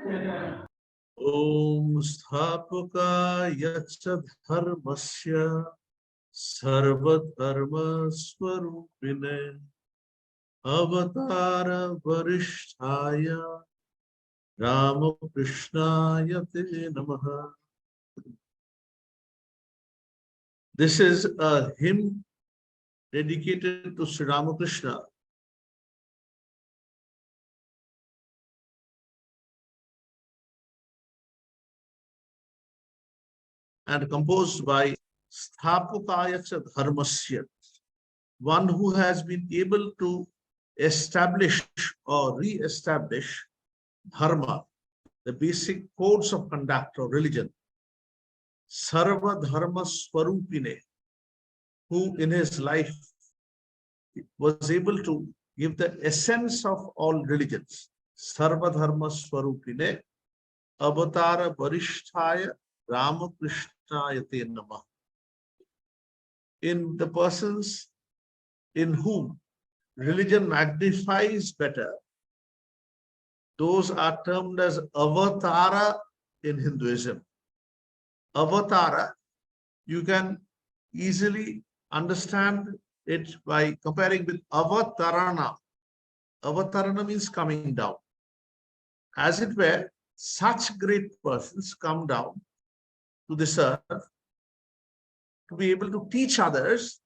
Om Sthapakaya cha dharmasya sarvadharma swarupine avatara varishtaya Ramakrishnaya te namaha. This is a hymn dedicated to Sri Ramakrishna. And composed by Sthapakaya cha dharmasya, one who has been able to establish or re-establish dharma, the basic codes of conduct or religion. Sarva dharma swarupine, who in his life was able to give the essence of all religions. Sarva dharma swarupine, avatara varishtaya Ramakrishnaya te namah. In the persons in whom religion magnifies better, those are termed as avatara in Hinduism. Avatara, you can easily understand it by comparing with avatarana. Avatarana means coming down. As it were, such great persons come down to this earth to be able to teach others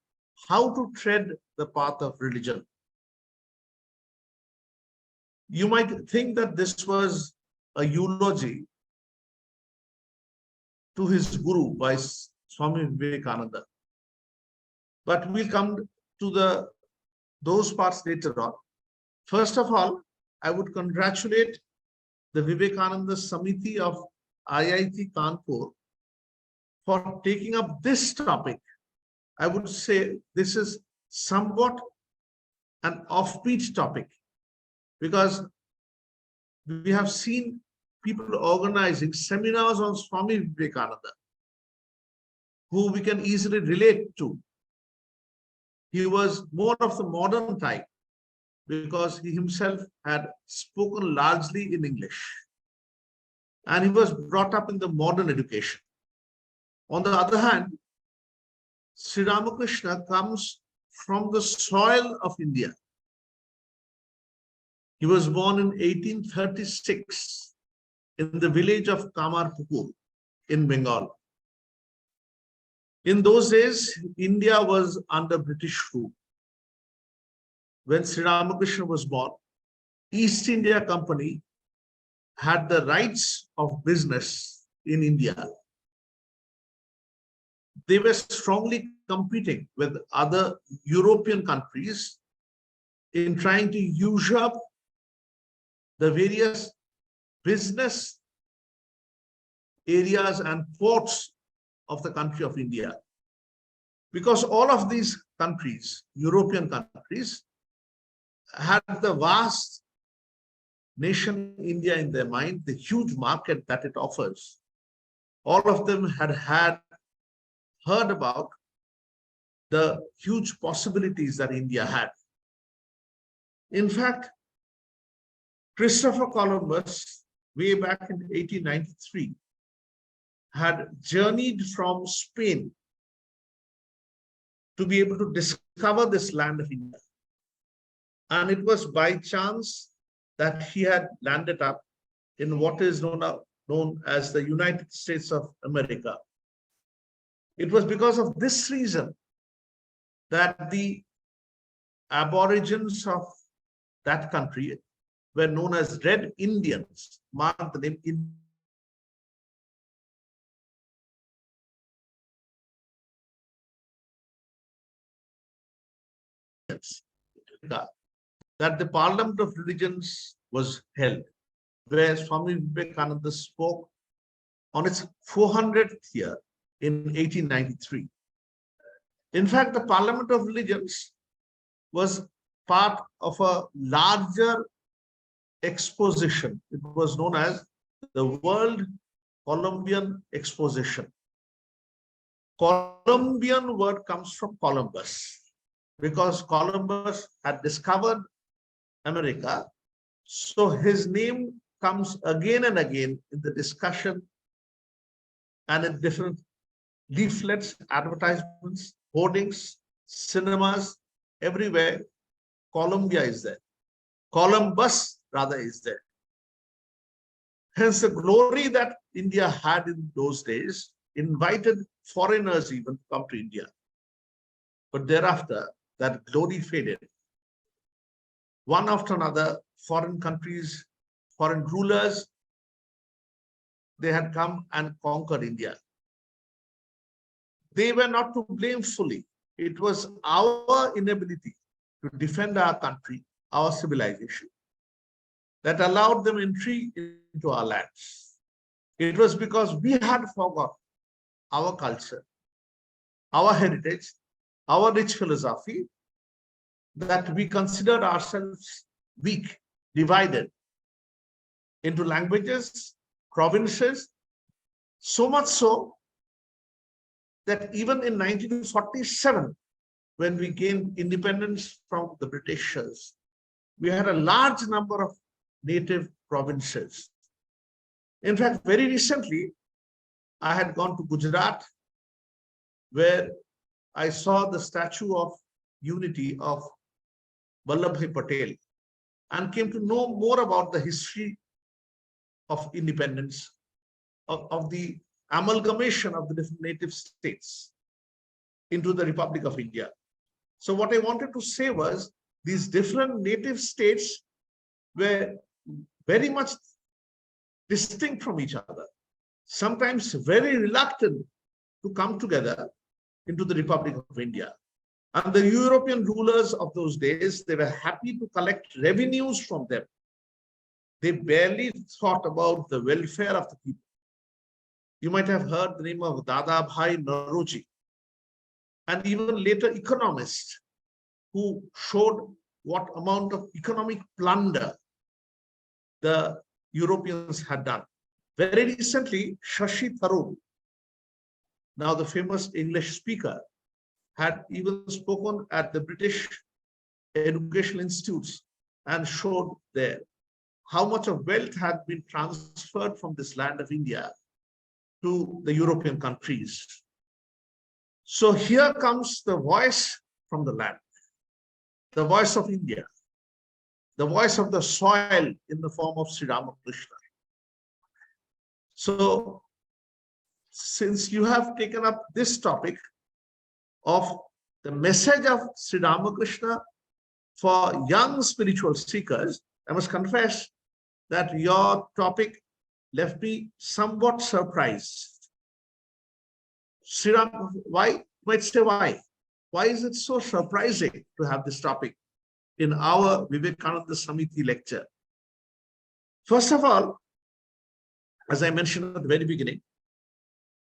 how to tread the path of religion. You might think that this was a eulogy to his guru by Swami Vivekananda. But we'll come to those parts later on. First of all, I would congratulate the Vivekananda Samiti of IIT Kanpur for taking up this topic. I would say this is somewhat an offbeat topic, because we have seen people organizing seminars on Swami Vivekananda, who we can easily relate to. He was more of the modern type because he himself had spoken largely in English, and he was brought up in the modern education. On the other hand, Sri Ramakrishna comes from the soil of India. He was born in 1836 in the village of Kamarpukur in Bengal. In those days, India was under British rule. When Sri Ramakrishna was born, East India Company had the rights of business in India. They were strongly competing with other European countries in trying to usurp the various business areas and ports of the country of India. Because all of these countries, European countries, had the vast nation India in their mind, the huge market that it offers. All of them had heard about the huge possibilities that India had. In fact, Christopher Columbus, way back in 1893, had journeyed from Spain to be able to discover this land of India. And it was by chance that he had landed up in what is known as the United States of America. It was because of this reason that the aborigines of that country were known as Red Indians, mark the name Indians, that the Parliament of Religions was held, where Swami Vivekananda spoke on its 400th year in 1893. In fact, the Parliament of Religions was part of a larger exposition. It was known as the World Columbian Exposition. Columbian word comes from Columbus, because Columbus had discovered America. So his name comes again and again in the discussion and in different leaflets, advertisements, hoardings, cinemas, everywhere. Columbia is there. Columbus, rather, is there. Hence, the glory that India had in those days invited foreigners even to come to India. But thereafter, that glory faded. One after another, foreign countries, foreign rulers, they had come and conquered India. They were not to blame fully. It was our inability to defend our country, our civilization, that allowed them entry into our lands. It was because we had forgotten our culture, our heritage, our rich philosophy, that we considered ourselves weak, divided into languages, provinces, so much so that even in 1947, when we gained independence from the Britishers, we had a large number of native provinces. In fact, very recently, I had gone to Gujarat, where I saw the statue of unity of Vallabhbhai Patel and came to know more about the history of independence, of the amalgamation of the different native states into the Republic of India. So what I wanted to say was, these different native states were very much distinct from each other, sometimes very reluctant to come together into the Republic of India. And the European rulers of those days, they were happy to collect revenues from them. They barely thought about the welfare of the people. You might have heard the name of Dadabhai Naoroji, and even later economists who showed what amount of economic plunder the Europeans had done. Very recently, Shashi Tharoor, now the famous English speaker, had even spoken at the British educational institutes and showed there how much of wealth had been transferred from this land of India to the European countries. So here comes the voice from the land, the voice of India, the voice of the soil in the form of Sri Ramakrishna. So since you have taken up this topic of the message of Sri Ramakrishna for young spiritual seekers, I must confess that your topic left me somewhat surprised. Sri Ram, why? You might say why? Why is it so surprising to have this topic in our Vivekananda Samiti lecture? First of all, as I mentioned at the very beginning,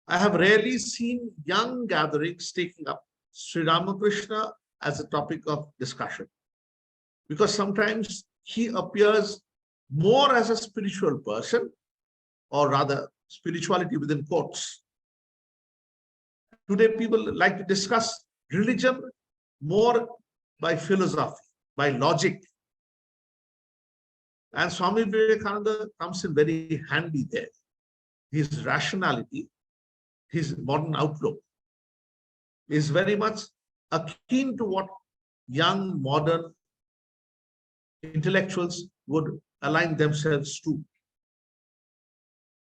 I have rarely seen young gatherings taking up Sri Ramakrishna as a topic of discussion, because sometimes he appears more as a spiritual person, or rather spirituality within quotes. Today, people like to discuss religion more by philosophy, by logic. And Swami Vivekananda comes in very handy there. His rationality, his modern outlook is very much akin to what young modern intellectuals would align themselves to.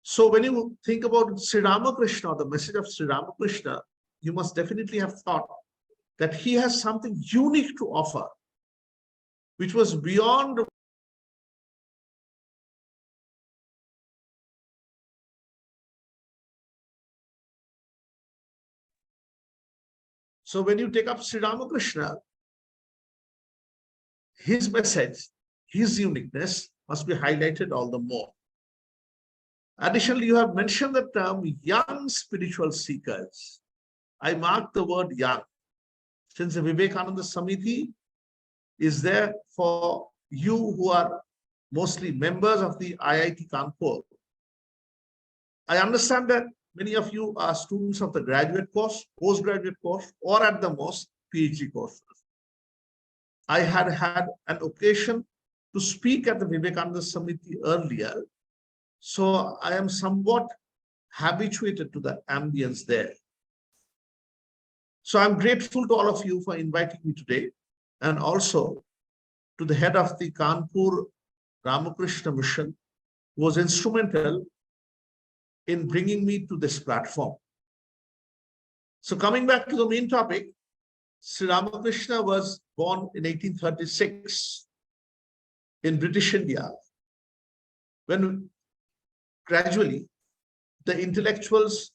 So when you think about Sri Ramakrishna, the message of Sri Ramakrishna, you must definitely have thought that he has something unique to offer, which was beyond So when you take up Sri Ramakrishna, his message, his uniqueness must be highlighted all the more. Additionally, you have mentioned the term young spiritual seekers. I mark the word young, since the Vivekananda Samiti is there for you who are mostly members of the IIT Kanpur. I understand that many of you are students of the graduate course, postgraduate course, or at the most PhD courses. I had an occasion to speak at the Vivekananda Samiti earlier, so I am somewhat habituated to the ambience there. So I'm grateful to all of you for inviting me today, and also to the head of the Kanpur Ramakrishna mission, who was instrumental in bringing me to this platform. So coming back to the main topic, Sri Ramakrishna was born in 1836 in British India, when gradually the intellectuals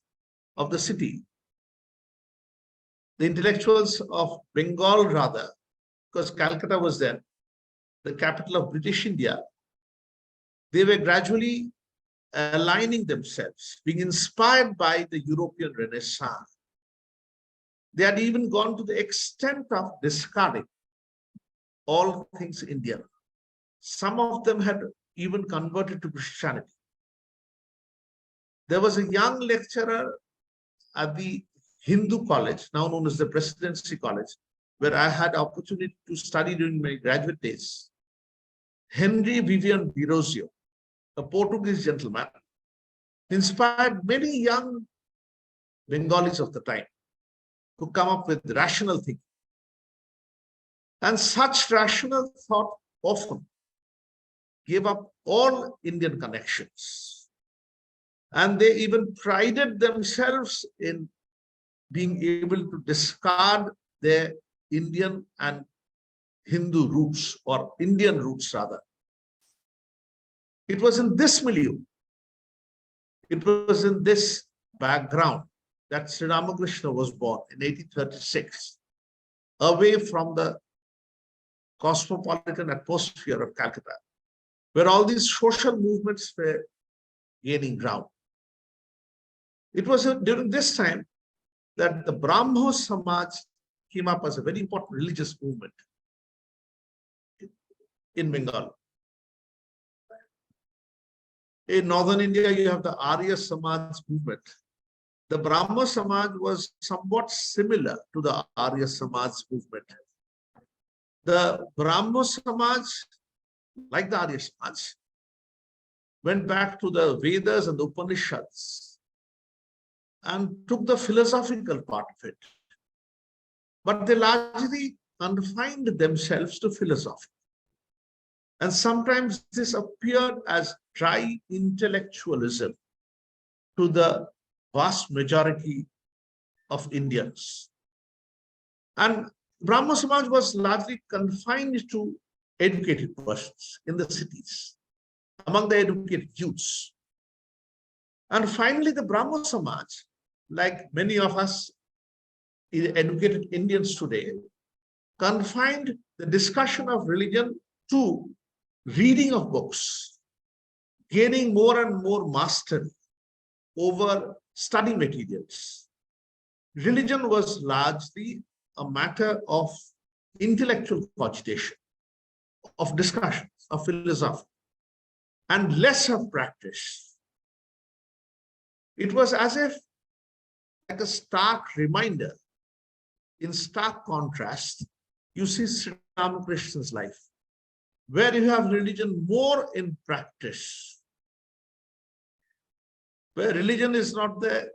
of the city, the intellectuals of Bengal rather, because Calcutta was then the capital of British India, they were gradually aligning themselves, being inspired by the European Renaissance. They had even gone to the extent of discarding all things Indian. Some of them had even converted to Christianity. There was a young lecturer at the Hindu college, now known as the Presidency College, where I had opportunity to study during my graduate days. Henry Vivian Virosio, a Portuguese gentleman, inspired many young Bengalis of the time to come up with rational thinking. And such rational thought often gave up all Indian connections. And they even prided themselves in being able to discard their Indian and Hindu roots, or Indian roots rather. It was in this milieu, it was in this background that Sri Ramakrishna was born in 1836, away from the cosmopolitan atmosphere of Calcutta, where all these social movements were gaining ground. It was during this time that the Brahmo Samaj came up as a very important religious movement in Bengal. In northern India, you have the Arya Samaj movement. The Brahmo Samaj was somewhat similar to the Arya Samaj movement. The Brahmo Samaj, like the Arya Samaj, went back to the Vedas and the Upanishads and took the philosophical part of it. But they largely confined themselves to philosophy. And sometimes this appeared as dry intellectualism to the vast majority of Indians. And Brahmo Samaj was largely confined to educated persons in the cities, among the educated youths. And finally, the Brahmo Samaj, like many of us educated Indians today, confined the discussion of religion to reading of books, gaining more and more mastery over study materials. Religion was largely a matter of intellectual cogitation, of discussion, of philosophy, and less of practice. It was as if like a stark reminder, in stark contrast, you see Sri Ramakrishna's life, where you have religion more in practice, where religion is not there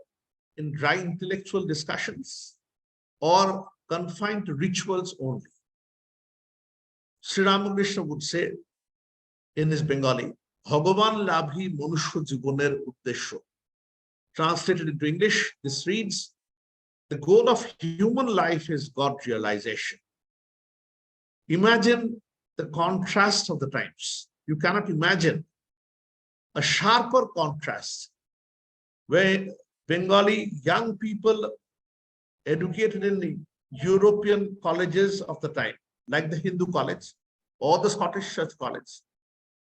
in dry intellectual discussions or confined to rituals only. Sri Ramakrishna would say in his Bengali, Bhagavan labhi manushya jiboner uddesho. Translated into English, this reads, the goal of human life is God realization. Imagine the contrast of the times. You cannot imagine a sharper contrast where Bengali young people educated in the European colleges of the time, like the Hindu college or the Scottish Church college,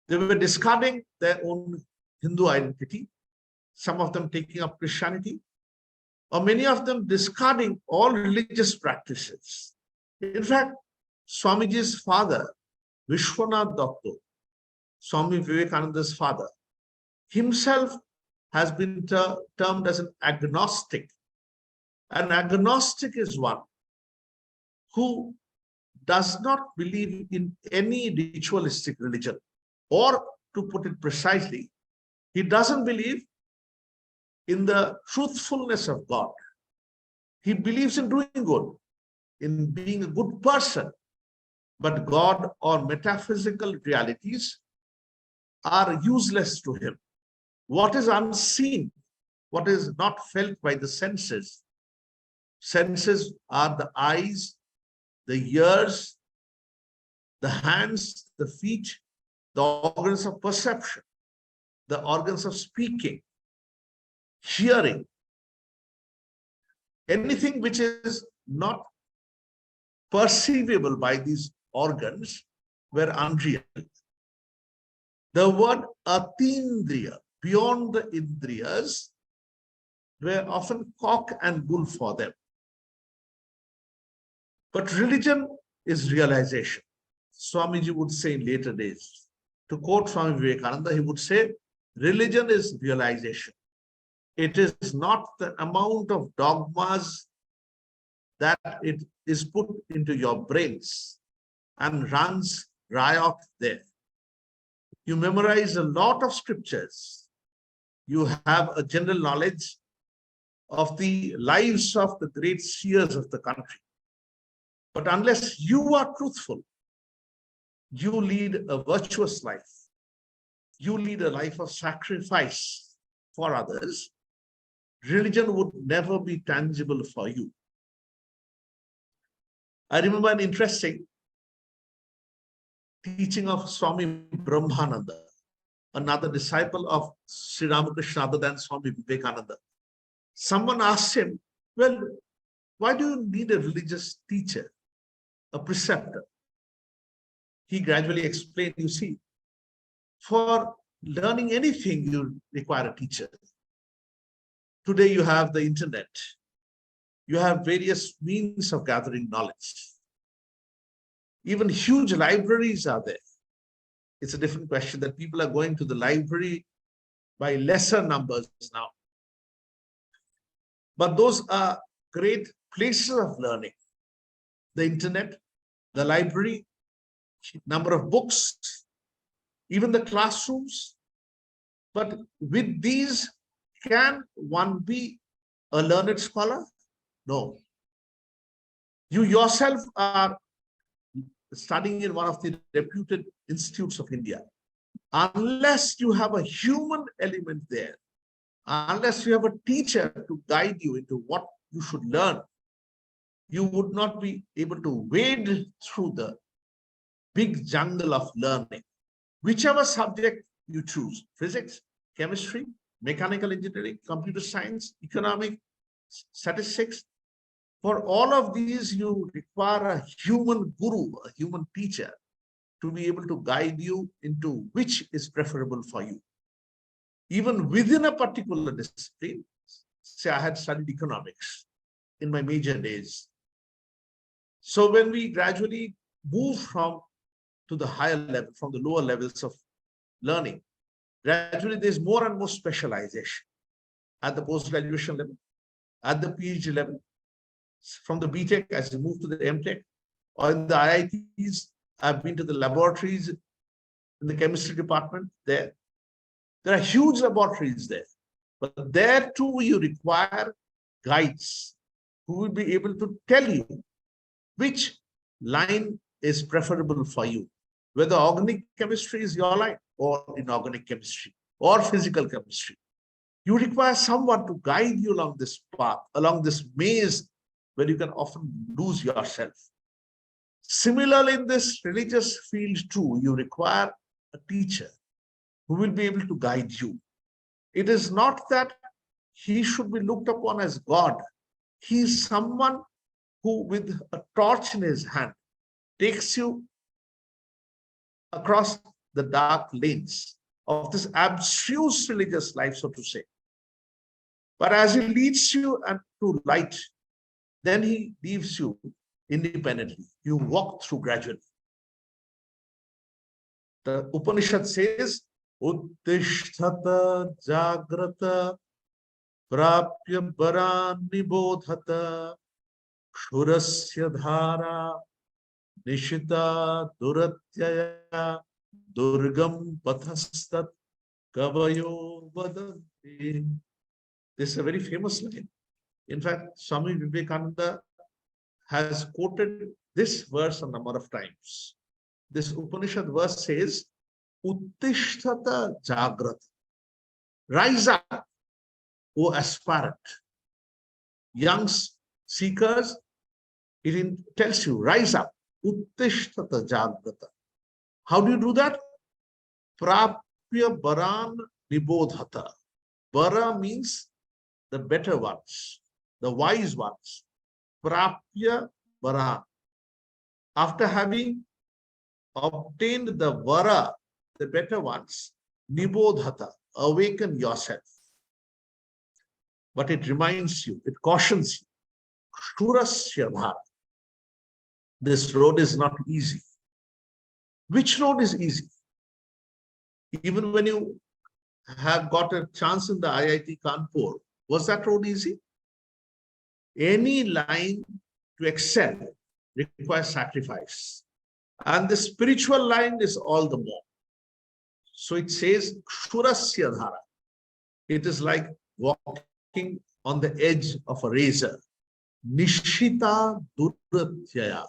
they were discarding their own Hindu identity, some of them taking up Christianity, or many of them discarding all religious practices. In fact, Swamiji's father, Vishwanath Datta, Swami Vivekananda's father, himself has been termed as an agnostic. An agnostic is one who does not believe in any ritualistic religion, or to put it precisely, he doesn't believe in the truthfulness of God. He believes in doing good, in being a good person, but God or metaphysical realities are useless to him. What is unseen, what is not felt by the senses, senses are the eyes, the ears, the hands, the feet, the organs of perception, the organs of speaking, hearing, anything which is not perceivable by these organs were unreal. The word atindriya, beyond the indriyas, were often cock and bull for them. But religion is realization. Swamiji would say in later days, to quote Swami Vivekananda, he would say, religion is realization. It is not the amount of dogmas that it is put into your brains and runs riot there. You memorize a lot of scriptures. You have a general knowledge of the lives of the great seers of the country. But unless you are truthful, you lead a virtuous life. You lead a life of sacrifice for others. Religion would never be tangible for you. I remember an interesting teaching of Swami Brahmananda, another disciple of Sri Ramakrishna other than Swami Vivekananda. Someone asked him, well, why do you need a religious teacher, a preceptor? He gradually explained, you see, for learning anything, you require a teacher. Today you have the internet. You have various means of gathering knowledge. Even huge libraries are there. It's a different question that people are going to the library by lesser numbers now. But those are great places of learning. The internet, the library, number of books, even the classrooms. But with these, can one be a learned scholar? No. You yourself are studying in one of the reputed institutes of India. Unless you have a human element there, unless you have a teacher to guide you into what you should learn, you would not be able to wade through the big jungle of learning. Whichever subject you choose, physics, chemistry, mechanical engineering, computer science, economic, statistics, for all of these, you require a human guru, a human teacher, to be able to guide you into which is preferable for you. Even within a particular discipline, say I had studied economics in my major days. So when we gradually move to the higher level, from the lower levels of learning, gradually there's more and more specialization at the post-graduation level, at the PhD level, from the BTech as you move to the MTech, or in the IITs. I've been to the laboratories in the chemistry department there. There are huge laboratories there, but there too you require guides who will be able to tell you which line is preferable for you, whether organic chemistry is your line, or inorganic chemistry, or physical chemistry. You require someone to guide you along this path, along this maze where you can often lose yourself. Similarly, in this religious field too, you require a teacher who will be able to guide you. It is not that he should be looked upon as God. He is someone who, with a torch in his hand, takes you across the dark lanes of this abstruse religious life, so to say. But as he leads you to light, then he leaves you independently. You walk through gradually. The Upanishad says, Uttishtata Jagrata Prapya Bara Nibodhata Shurasya Dhara Nishita Duratyaya Durgam Pathastat Kavayo Vadanti. This is a very famous line. In fact, Swami Vivekananda has quoted this verse a number of times. This Upanishad verse says, Uttishtata Jagrat. Rise up, O aspirant. Young seekers, it tells you, rise up. Uttishtata Jagrata. How do you do that? Prapya Baran Nibodhata. Bara means the better ones, the wise ones. Prapya Baran. After having obtained the Vara, the better ones, Nibodhata, awaken yourself. But it reminds you, it cautions you, Shurasya Bhara. This road is not easy. Which road is easy? Even when you have got a chance in the IIT Kanpur, was that road easy? Any line to excel requires sacrifice. And the spiritual line is all the more. So it says, Shurasya Dhara. It is like walking on the edge of a razor. Nishita Duratyaya.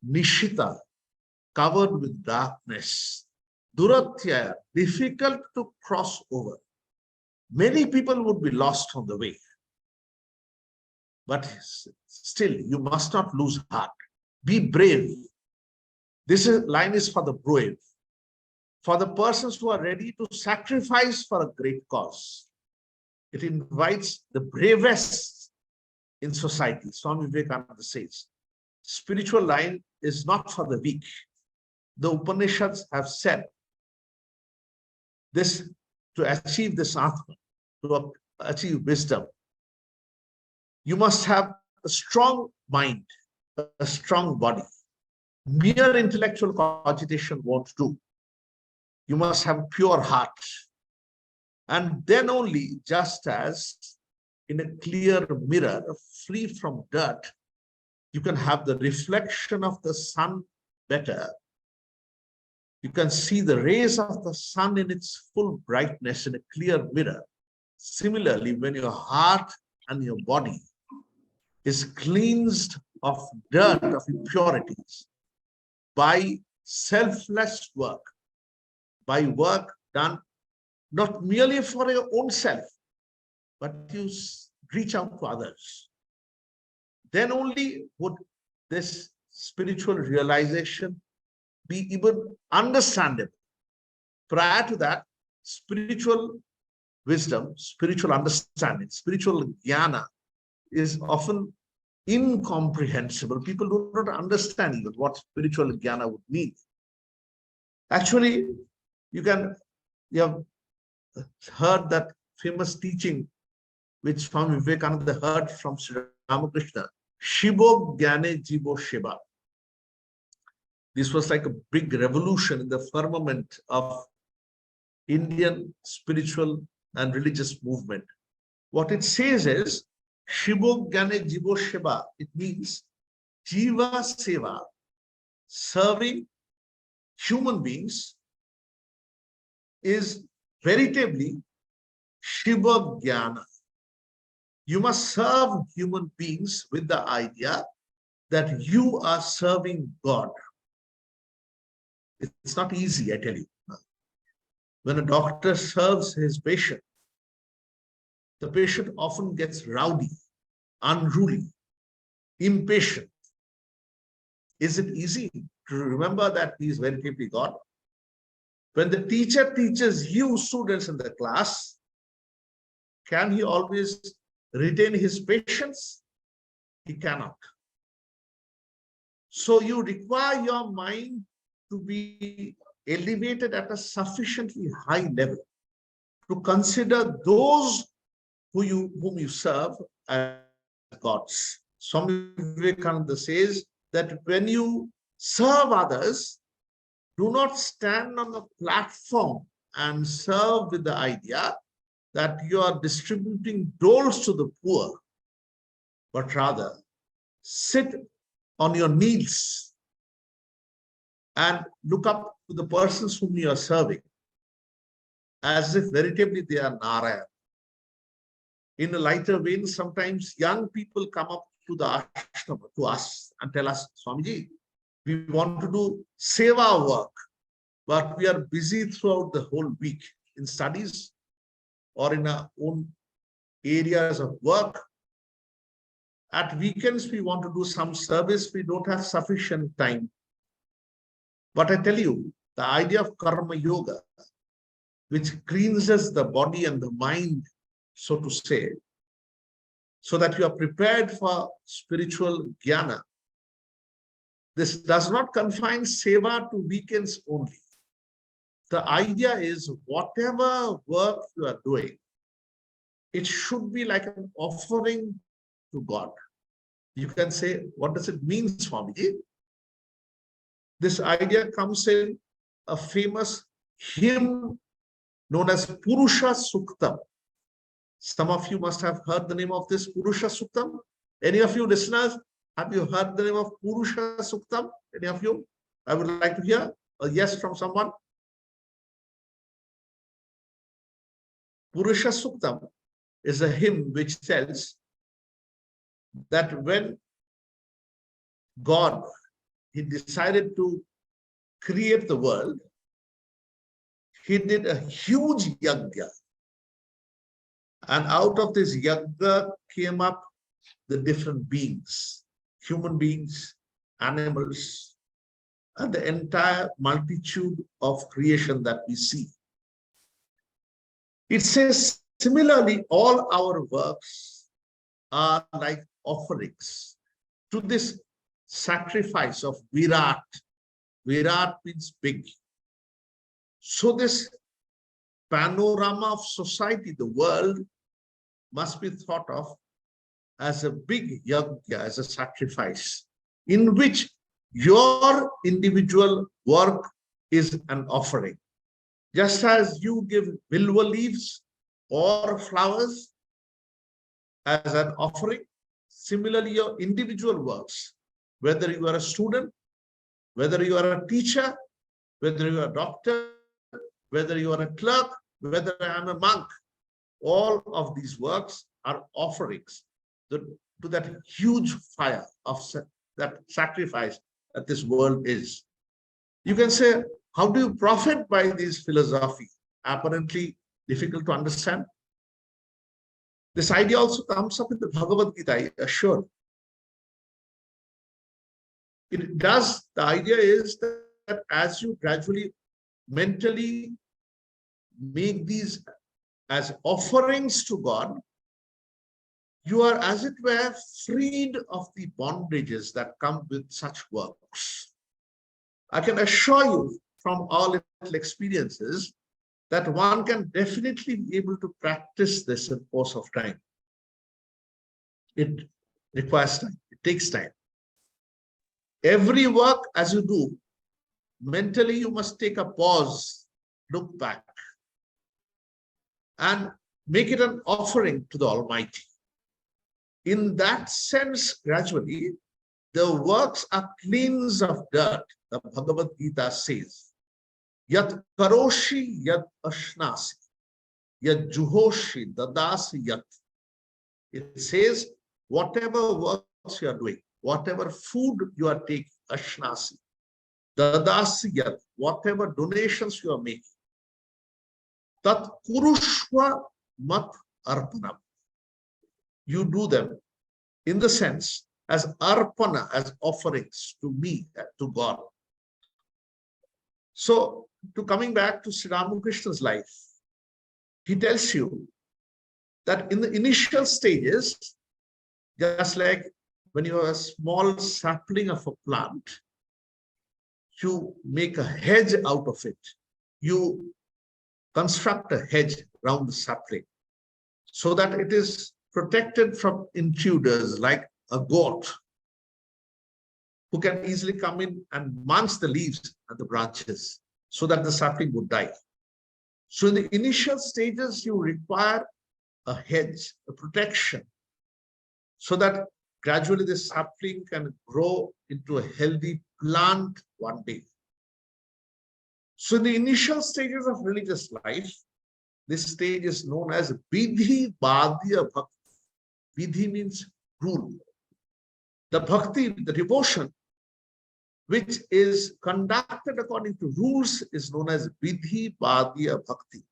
Nishita, covered with darkness. Duratyaya, difficult to cross over. Many people would be lost on the way. But still, you must not lose heart. Be brave. This line is for the brave, for the persons who are ready to sacrifice for a great cause. It invites the bravest in society. Swami Vivekananda says, spiritual line is not for the weak. The Upanishads have said this: to achieve this Atma, to achieve wisdom, you must have a strong mind, a strong body. Mere intellectual cogitation won't do. You must have a pure heart. And then only, just as in a clear mirror, free from dirt, you can have the reflection of the sun better. You can see the rays of the sun in its full brightness in a clear mirror. Similarly, when your heart and your body is cleansed of dirt, of impurities, by selfless work, by work done not merely for your own self, but you reach out to others, then only would this spiritual realization be even understandable. Prior to that, spiritual wisdom, spiritual understanding, spiritual jnana is often incomprehensible. People do not understand even what spiritual jnana would mean. Actually, you have heard that famous teaching which Swami Vivekananda heard from Sri Ramakrishna, Shivo Jnane Jivo Shiva. This was like a big revolution in the firmament of Indian spiritual and religious movement. What it says is, Shivo Jnane Jivo Shiva. It means Jiva Seva, serving human beings, is veritably Shiva Jnana. You must serve human beings with the idea that you are serving God. It's not easy, I tell you. When a doctor serves his patient, the patient often gets rowdy, unruly, impatient. Is it easy to remember that he is veritably God? When the teacher teaches you students in the class, can he always retain his patience? He cannot. So you require your mind to be elevated at a sufficiently high level to consider those whom you serve as gods. Swami Vivekananda says that when you serve others, do not stand on a platform and serve with the idea that you are distributing doles to the poor, but rather sit on your knees and look up to the persons whom you are serving as if veritably they are Narayan. In a lighter vein, sometimes young people come up to the ashrama, to us, and tell us, Swamiji, we want to do seva work, but we are busy throughout the whole week in studies or in our own areas of work. At weekends, we want to do some service. We don't have sufficient time. But I tell you, the idea of karma yoga, which cleanses the body and the mind, so to say, so that you are prepared for spiritual jnana. This does not confine seva to weekends only. The idea is whatever work you are doing, it should be like an offering to God. You can say, what does it mean, Swamiji? This idea comes in a famous hymn known as Purusha Suktam. Some of you must have heard the name of this Purusha Suktam. Any of you listeners, have you heard the name of Purusha Suktam? Any of you? I would like to hear a yes from someone. Purusha Suktam is a hymn which tells that when God, he decided to create the world, he did a huge yajna. And out of this yajna came up the different beings, human beings, animals, and the entire multitude of creation that we see. It says, similarly, all our works are like offerings to this sacrifice of Virat. Virat means big. So this panorama of society, the world, must be thought of as a big yajna, as a sacrifice, in which your individual work is an offering. Just as you give bilwa leaves or flowers as an offering, similarly your individual works, whether you are a student, whether you are a teacher, whether you are a doctor, whether you are a clerk, whether I am a monk, all of these works are offerings to that huge fire of that sacrifice that this world is. You can say, how do you profit by this philosophy? Apparently difficult to understand. This idea also comes up in the Bhagavad Gita, I assure. It does. The idea is that as you gradually mentally make these as offerings to God, you are, as it were, freed of the bondages that come with such works. I can assure you from all little experiences that one can definitely be able to practice this in the course of time. It requires time. It takes time. Every work as you do, mentally you must take a pause, look back, and make it an offering to the Almighty. In that sense, gradually, the works are cleansed of dirt. The Bhagavad Gita says, Yat karoshi yat ashnasi, yat juhoshi dadasi yat. It says, whatever works you are doing, whatever food you are taking, ashnasi, dadasi yat, whatever donations you are making, tat kurushva mat arpanam. You do them in the sense as arpana, as offerings to me, to God. So, coming back to Sri Ramakrishna's life, he tells you that in the initial stages, just like when you are a small sapling of a plant, you make a hedge out of it. You construct a hedge around the sapling so that it is protected from intruders like a goat who can easily come in and munch the leaves and the branches so that the sapling would die. So in the initial stages, you require a hedge, a protection, so that gradually the sapling can grow into a healthy plant one day. So in the initial stages of religious life, this stage is known as Vidhi Badhya Bhakti. Vidhi means rule. The bhakti, the devotion, which is conducted according to rules, is known as Vidhi Badhya Bhakti.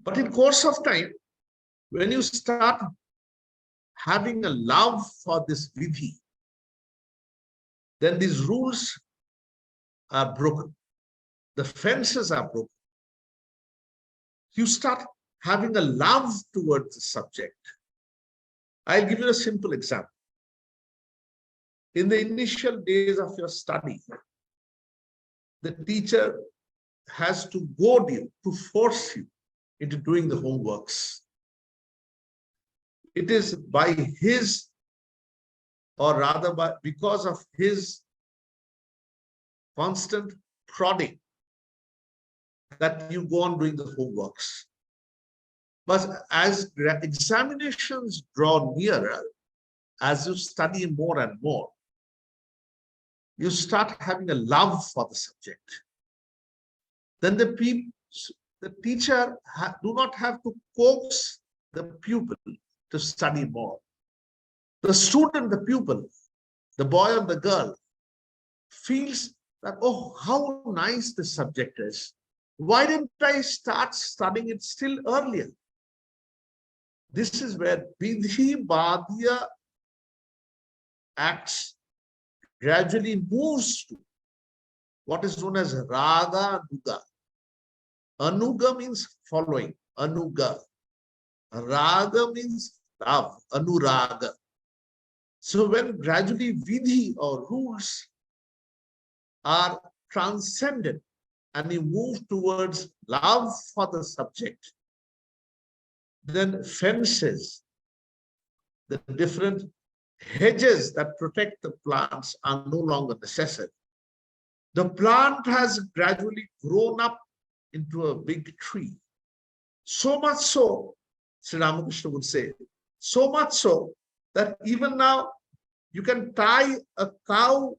But in course of time, when you start having a love for this Vidhi, then these rules are broken. The fences are broken. You start having a love towards the subject. I'll give you a simple example. In the initial days of your study, the teacher has to goad you, to force you into doing the homeworks. It is by his, or rather because of his constant prodding, that you go on doing the homeworks. But as examinations draw nearer, as you study more and more, you start having a love for the subject. Then the teacher do not have to coax the pupil to study more. The student, the pupil, the boy or the girl, feels that, oh, how nice this subject is. Why didn't I start studying it still earlier? This is where Vidhi Badhya acts gradually moves to what is known as Raga Anuga. Anuga means following, Anuga. Raga means love, Anuraga. So when gradually Vidhi or rules are transcended and you move towards love for the subject, then fences, the different hedges that protect the plants are no longer necessary. The plant has gradually grown up into a big tree. So much so, Sri Ramakrishna would say, so much so that even now you can tie a cow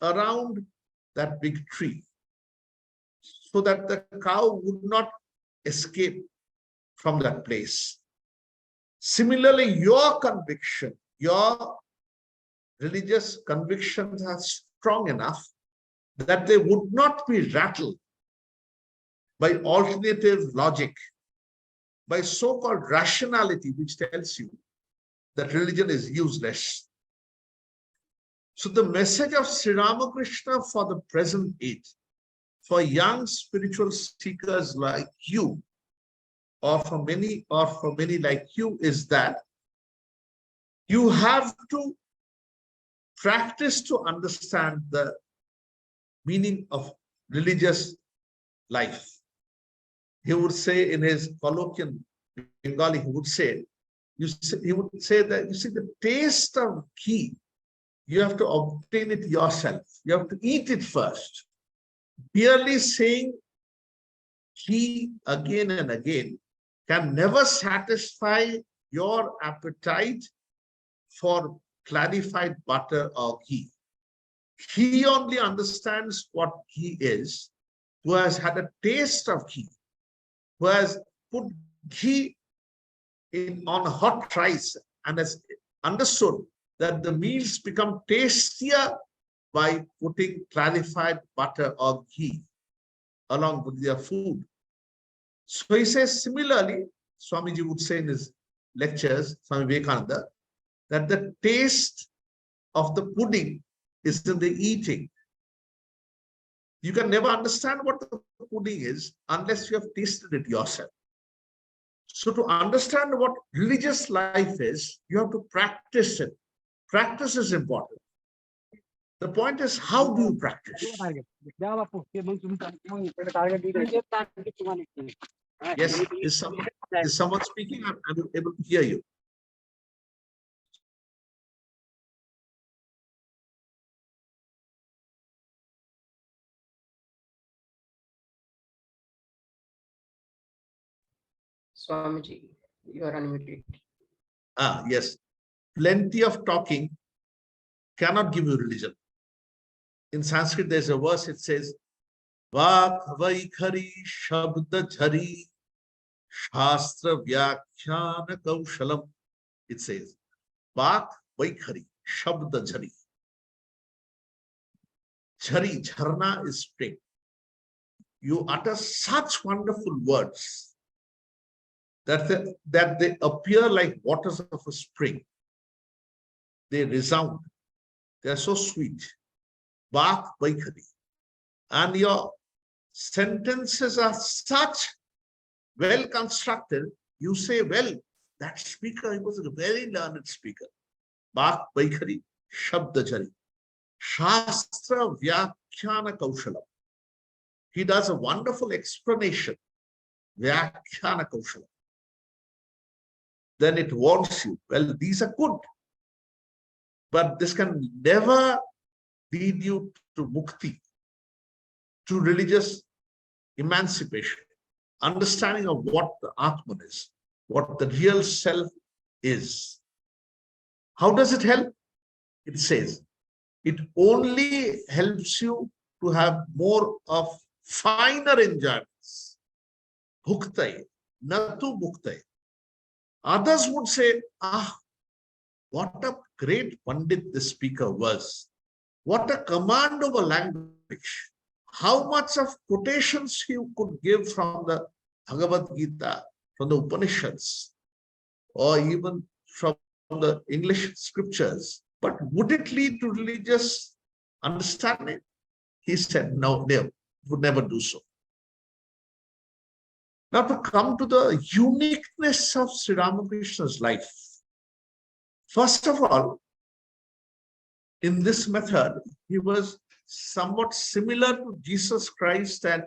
around that big tree so that the cow would not escape from that place. Similarly, your conviction, your religious convictions are strong enough that they would not be rattled by alternative logic, by so-called rationality, which tells you that religion is useless. So the message of Sri Ramakrishna for the present age, for young spiritual seekers like you, or for many like you, is that you have to practice to understand the meaning of religious life. He would say in his colloquial Bengali, he would say that, you see, the taste of ghee, you have to obtain it yourself. You have to eat it first. Merely saying ghee again and again can never satisfy your appetite for clarified butter or ghee. He only understands what ghee is who has had a taste of ghee, who has put ghee on hot rice and has understood that the meals become tastier by putting clarified butter or ghee along with their food. So he says, similarly, Swamiji would say in his lectures, Swami Vivekananda, that the taste of the pudding is in the eating. You can never understand what the pudding is unless you have tasted it yourself. So to understand what religious life is, you have to practice it. Practice is important. The point is, how do you practice? Yes, is someone speaking? I'm able to hear you. Swamiji, you are unmuted. Yes. Plenty of talking cannot give you religion. In Sanskrit, there's a verse, it says, Vak Vaikhari Shabda Jhari Shastra Vyakhyana Kaushalam. It says, Vak Vaikhari Shabda Jhari. Jhari, Jharna is spring. You utter such wonderful words that they appear like waters of a spring. They resound. They are so sweet. Vak Vaikhari. And your sentences are such well constructed. You say, well, that speaker, he was a very learned speaker. Vak Vaikhari Shabda Jhari. Shastra Vyakhyana Kaushalam. He does a wonderful explanation. Vyakhyana Kaushalam. Then it warns you, well, these are good. But this can never lead you to mukti, to religious emancipation, understanding of what the Atman is, what the real self is. How does it help? It says, it only helps you to have more of finer enjoyments. Bhuktai, natu bhuktai. Others would say, what a great Pandit this speaker was. What a command over language. How much of quotations he could give from the Bhagavad Gita, from the Upanishads, or even from the English scriptures. But would it lead to religious understanding? He said, no, would never do so. Now to come to the uniqueness of Sri Ramakrishna's life. First of all, in this method, he was somewhat similar to Jesus Christ and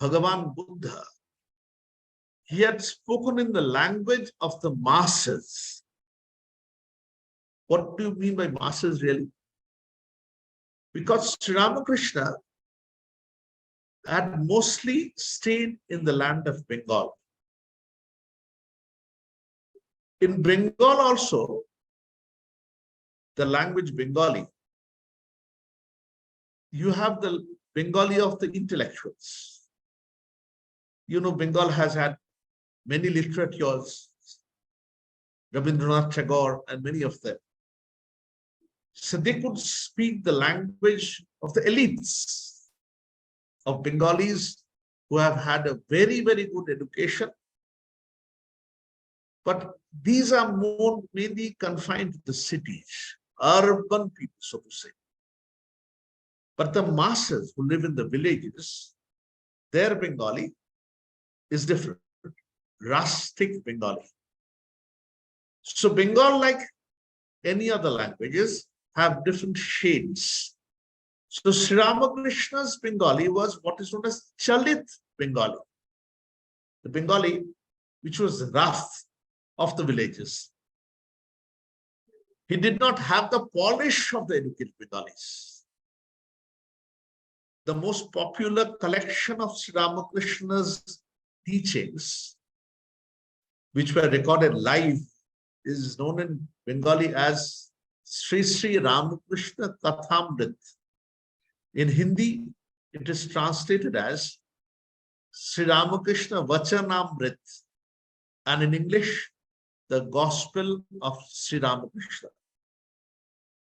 Bhagavan Buddha. He had spoken in the language of the masses. What do you mean by masses really? Because Sri Ramakrishna had mostly stayed in the land of Bengal. In Bengal also, the language Bengali, you have the Bengali of the intellectuals. You know, Bengal has had many literateurs, Rabindranath Tagore and many of them. So they could speak the language of the elites, of Bengalis who have had a very, very good education. But these are more mainly confined to the cities, urban people, so to say. But the masses who live in the villages, their Bengali is different, rustic Bengali. So Bengal, like any other languages, have different shades. So Sri Ramakrishna's Bengali was what is known as Chalit Bengali. The Bengali which was rough of the villages. He did not have the polish of the educated Bengalis. The most popular collection of Sri Ramakrishna's teachings, which were recorded live, is known in Bengali as Sri Sri Ramakrishna Kathamrit. In Hindi, it is translated as Sri Ramakrishna Vachanamrit, and in English, the Gospel of Sri Ramakrishna.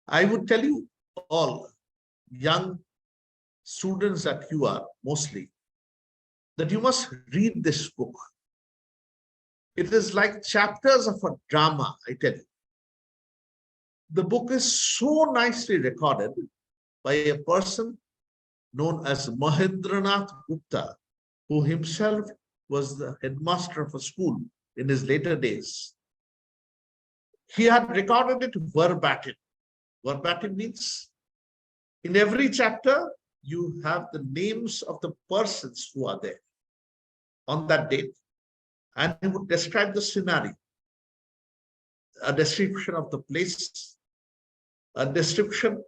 I would tell you all, young students that you are mostly, that you must read this book. It is like chapters of a drama, I tell you. The book is so nicely recorded by a person known as Mahendranath Gupta, who himself was the headmaster of a school in his later days. He had recorded it verbatim. Verbatim means in every chapter, you have the names of the persons who are there on that date. And he would describe the scenario, a description of the place, a description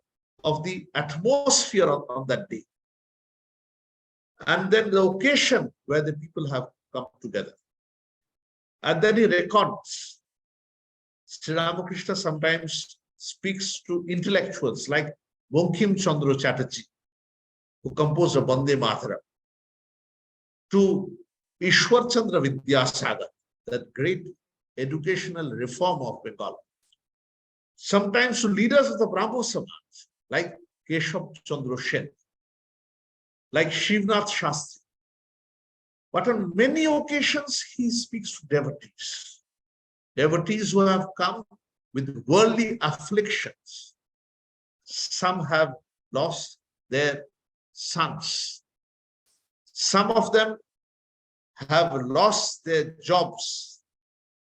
of the atmosphere on that day, and then the occasion where the people have come together. And then he records. Sri Ramakrishna sometimes speaks to intellectuals like Bankim Chandra Chatterjee, who composed a Bande Mataram, to Ishwar Chandra Vidyasagar, that great educational reform of Bengal. Sometimes to leaders of the Brahmo Samaj, like Keshav Chandra Sen, like Shivnath Shastri. But on many occasions, he speaks to devotees who have come with worldly afflictions. Some have lost their sons. Some of them have lost their jobs.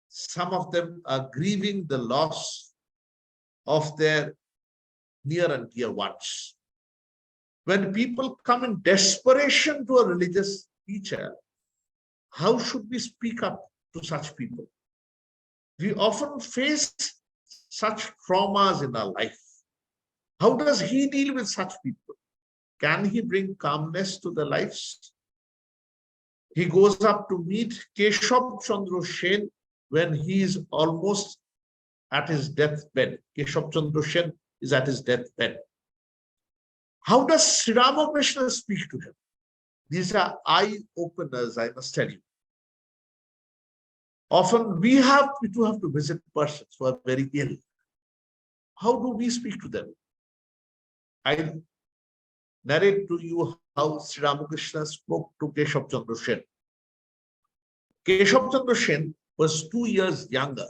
Some of them are grieving the loss of their near and dear ones. When people come in desperation to a religious teacher, how should we speak up to such people? We often face such traumas in our life. How does he deal with such people? Can he bring calmness to their lives? He goes up to meet Keshav Chandra Sen when he is almost at his deathbed. Keshav Chandra Sen is at his deathbed. How does Sri Ramakrishna speak to him? These are eye-openers, I must tell you. Often we have to visit persons who are very ill. How do we speak to them? I narrate to you how Sri Ramakrishna spoke to Keshav Chandra Sen. Keshav Chandra Sen was 2 years younger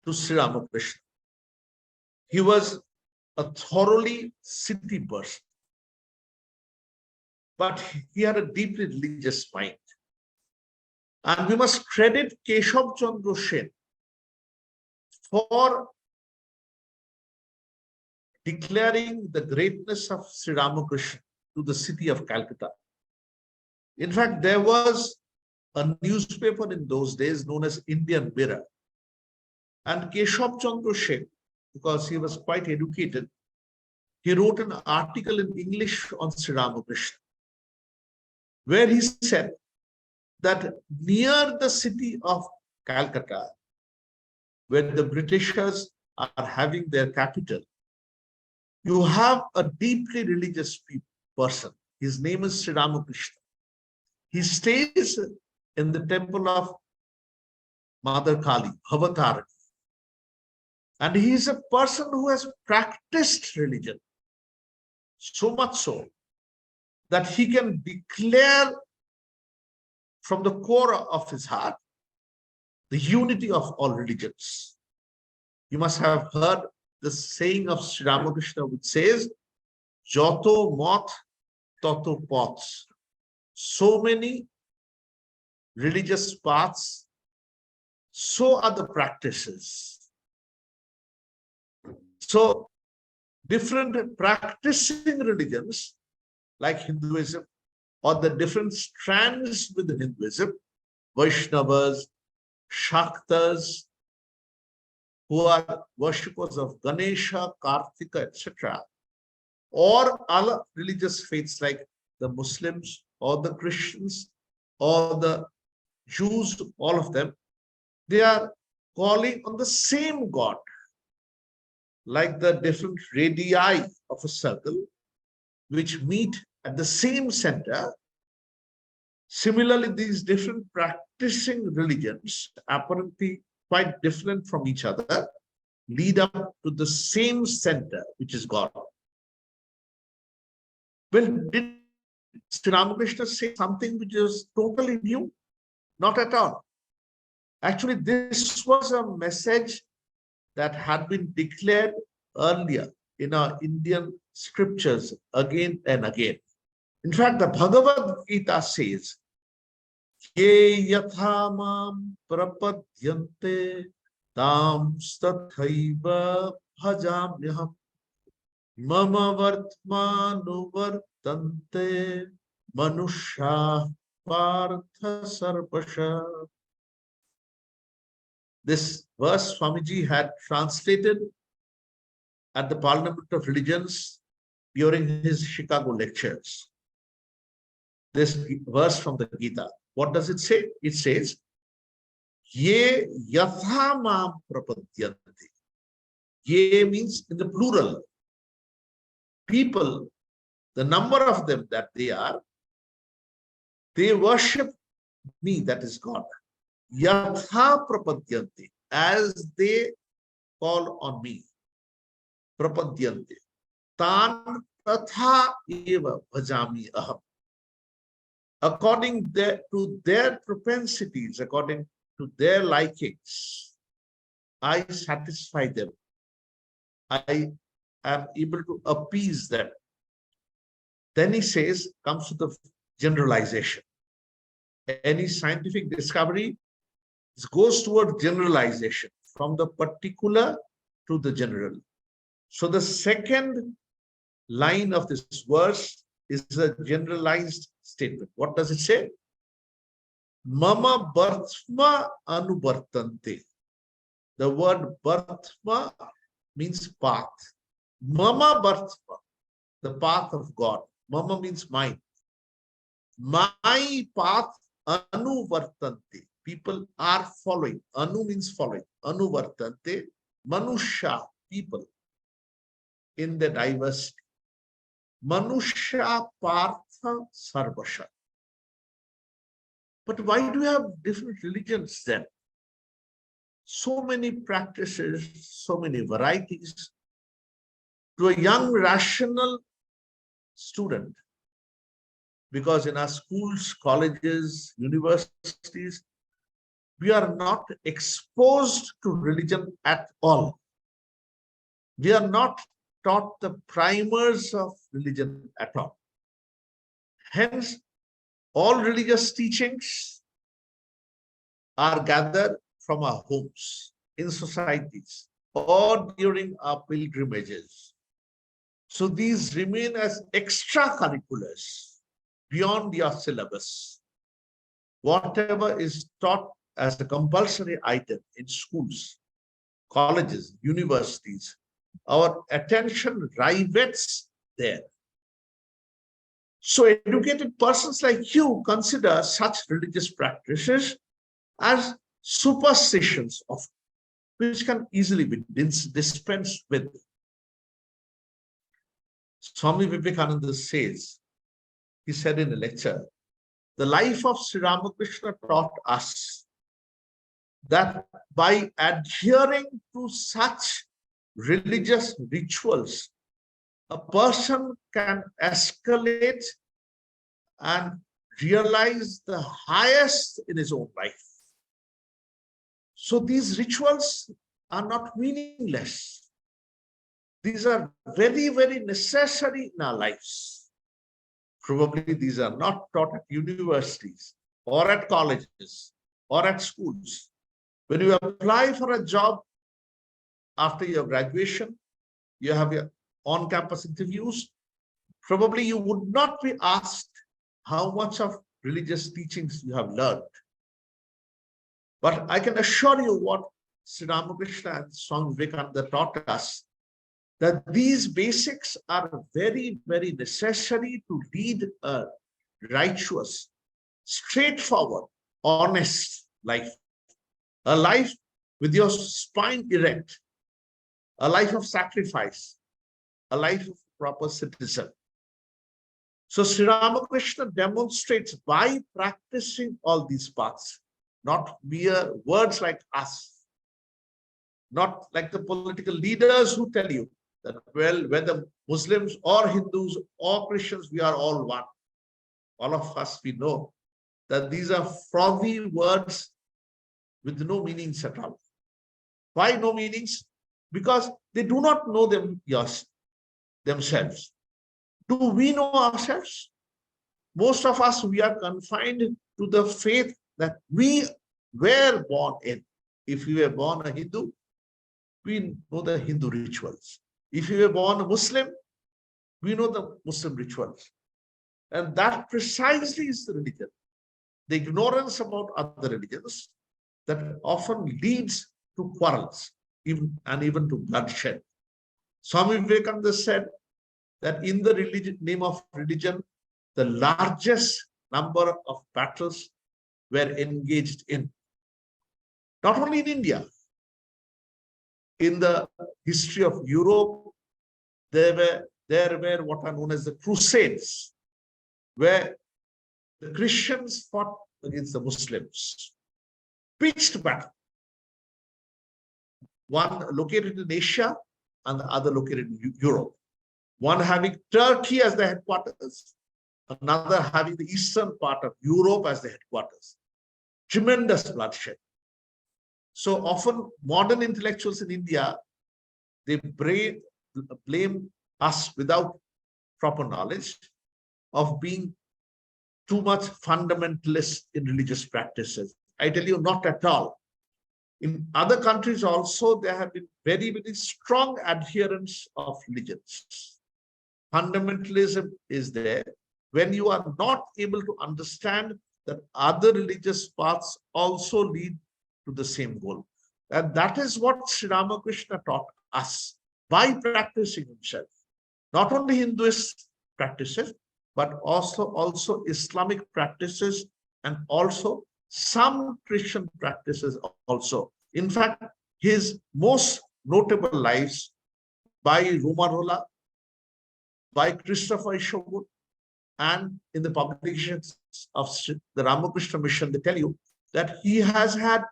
to Sri Ramakrishna. He was a thoroughly city person, but he had a deeply religious mind. And we must credit Keshav Chandra Sen for declaring the greatness of Sri Ramakrishna to the city of Calcutta. In fact, there was a newspaper in those days known as Indian Mirror. And Keshav Chandra Sen, because he was quite educated, he wrote an article in English on Sri Ramakrishna, where he said that near the city of Calcutta, where the Britishers are having their capital, you have a deeply religious person. His name is Sri Ramakrishna. He stays in the temple of Mother Kali, Bhavatarani. And he is a person who has practiced religion, so much so that he can declare from the core of his heart the unity of all religions. You must have heard the saying of Sri Ramakrishna, which says, Joto Mot, Toto Pots. So many religious paths, so are the practices. So, different practicing religions like Hinduism or the different strands within Hinduism, Vaishnavas, Shaktas, who are worshippers of Ganesha, Kartika, etc., or other religious faiths like the Muslims or the Christians or the Jews, all of them, they are calling on the same God, like the different radii of a circle, which meet at the same center. Similarly, these different practicing religions, apparently quite different from each other, lead up to the same center, which is God. Well, did Sri Ramakrishna say something which is totally new? Not at all. Actually, this was a message that had been declared earlier in our Indian scriptures again and again. In fact, the Bhagavad Gita says, Ye yatha mam prapadyante tam stathaiva bhajamyaham mama vartmanuvartante manusha partha sarvasha. This verse Swamiji had translated at the Parliament of Religions during his Chicago lectures. This verse from the Gita. What does it say? It says, Ye yatha mam prapadyante. Ye means in the plural. people, the number of them that they worship me, that is God. Yatha prapadyanti, as they call on me. Prapadyanti. Tan tatha eva bhajami aham. According to their propensities, according to their likings, I satisfy them. I am able to appease them. Then he says, comes to the generalization. Any scientific discovery goes toward generalization from the particular to the general. So the second line of this verse is a generalized statement. What does it say? Mama barthma anubartante. The word barthma means path. Mama barthma, the path of God. Mama means mine. My path anuvartante. People are following. Anu means following. Anuvartante. Manusha, people in the diversity. Manusha partha sarvasha. But why do we have different religions then? So many practices, so many varieties. To a young rational student, because in our schools, colleges, universities, we are not exposed to religion at all. We are not taught the primers of religion at all. Hence, all religious teachings are gathered from our homes, in societies, or during our pilgrimages. So these remain as extracurriculars beyond your syllabus. Whatever is taught as a compulsory item in schools, colleges, universities, our attention rivets there. So educated persons like you consider such religious practices as superstitions of which can easily be dispensed with. Swami Vivekananda says, he said in a lecture, the life of Sri Ramakrishna taught us that by adhering to such religious rituals, a person can escalate and realize the highest in his own life. So these rituals are not meaningless. These are very, very necessary in our lives. Probably these are not taught at universities or at colleges or at schools. When you apply for a job after your graduation, you have your on-campus interviews, probably you would not be asked how much of religious teachings you have learned. But I can assure you what Sri Ramakrishna and Swami Vivekananda taught us, that these basics are very, very necessary to lead a righteous, straightforward, honest life. A life with your spine erect, a life of sacrifice, a life of proper citizen. So Sri Ramakrishna demonstrates by practicing all these paths, not mere words like us, not like the political leaders who tell you that, well, whether Muslims or Hindus or Christians, we are all one. All of us, we know that these are frothy words with no meanings at all. Why no meanings? Because they do not know themselves. Do we know ourselves? Most of us, we are confined to the faith that we were born in. If we were born a Hindu, we know the Hindu rituals. If you were born a Muslim, we know the Muslim rituals. And that precisely is the religion. The ignorance about other religions that often leads to quarrels, even to bloodshed. Swami Vivekananda said that in the name of religion, the largest number of battles were engaged in. Not only in India, in the history of Europe, there there were what are known as the Crusades, where the Christians fought against the Muslims. Pitched battle. One located in Asia and the other located in Europe. One having Turkey as the headquarters, another having the eastern part of Europe as the headquarters. Tremendous bloodshed. So often modern intellectuals in India, they blame us without proper knowledge of being too much fundamentalist in religious practices. I tell you, not at all. In other countries also, there have been very, very strong adherents of religions. Fundamentalism is there when you are not able to understand that other religious paths also lead to the same goal. And that is what Sri Ramakrishna taught us by practicing himself. Not only Hinduist practices, but also Islamic practices and also some Christian practices also. In fact, his most notable lives by Rumarola, by Christopher Isherwood, and in the publications of the Ramakrishna Mission, they tell you that he has had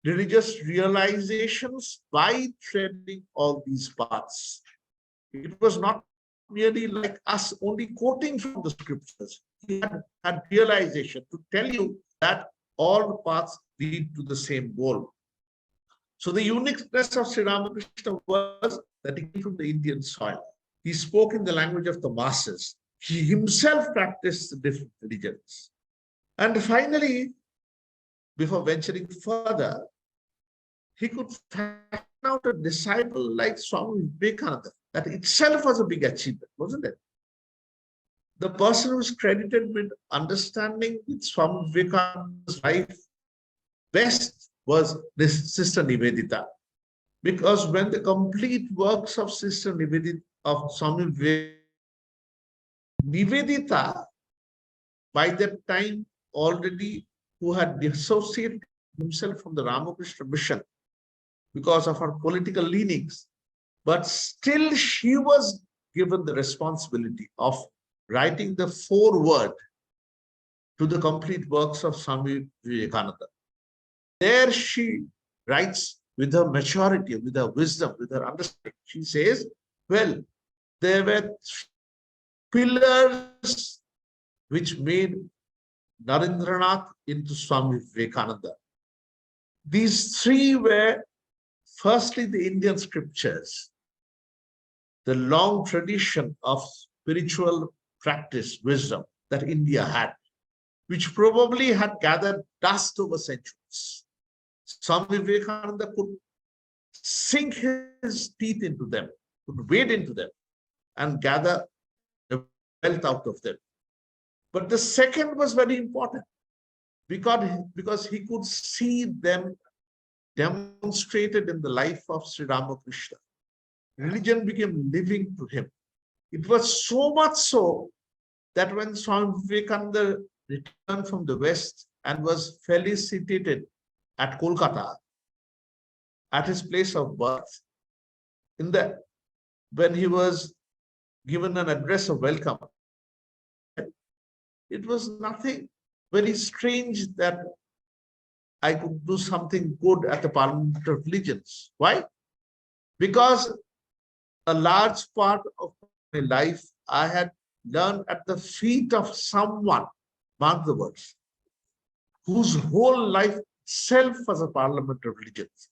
religious realizations by treading all these paths. It was not merely like us only quoting from the scriptures. He had realization to tell you that all paths lead to the same goal. So the uniqueness of Sri Ramakrishna was that he came from the Indian soil. He spoke in the language of the masses. He himself practiced the different religions. And finally, before venturing further, he could fashion out a disciple like Swami Vivekananda. That itself was a big achievement, wasn't it? The person who is credited with understanding with Swami Vivekananda's life best was this Sister Nivedita. Because when the complete works of Sister Nivedita, of Swami Nivedita, by that time already who had dissociated himself from the Ramakrishna mission because of her political leanings, but still she was given the responsibility of writing the foreword to the complete works of Swami Vivekananda. There she writes with her maturity, with her wisdom, with her understanding. She says, well, there were pillars which made Narendranath into Swami Vivekananda. These three were, firstly, the Indian scriptures, the long tradition of spiritual practice, wisdom that India had, which probably had gathered dust over centuries. Swami Vivekananda could sink his teeth into them, could wade into them and gather the wealth out of them. But the second was very important because he could see them demonstrated in the life of Sri Ramakrishna. Religion became living to him. It was so much so that when Swami Vivekananda returned from the West and was felicitated at Kolkata, at his place of birth, when he was given an address of welcome, it was nothing very strange that I could do something good at the Parliament of Religions. Why? Because a large part of my life I had learned at the feet of someone, mark the words, whose whole life itself was a Parliament of Religions,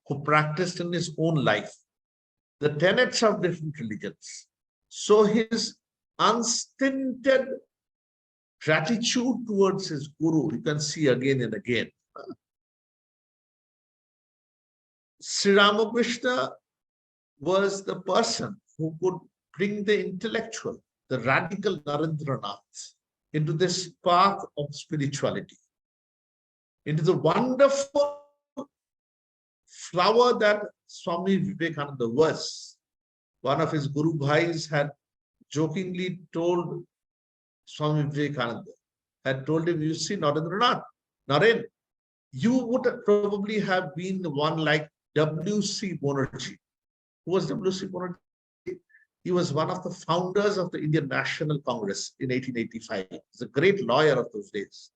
who practiced in his own life the tenets of different religions. So his unstinted gratitude towards his guru, you can see again and again. Sri Ramakrishna was the person who could bring the intellectual, the radical Narendranath, into this path of spirituality, into the wonderful flower that Swami Vivekananda was. One of his Guru Bhais had jokingly told Swami Vivekananda, had told him, you see, Narendranath, Naren, you would probably have been one like W.C. Banerjee. Who was W.C. Banerjee? He was one of the founders of the Indian National Congress in 1885. He's a great lawyer of those days.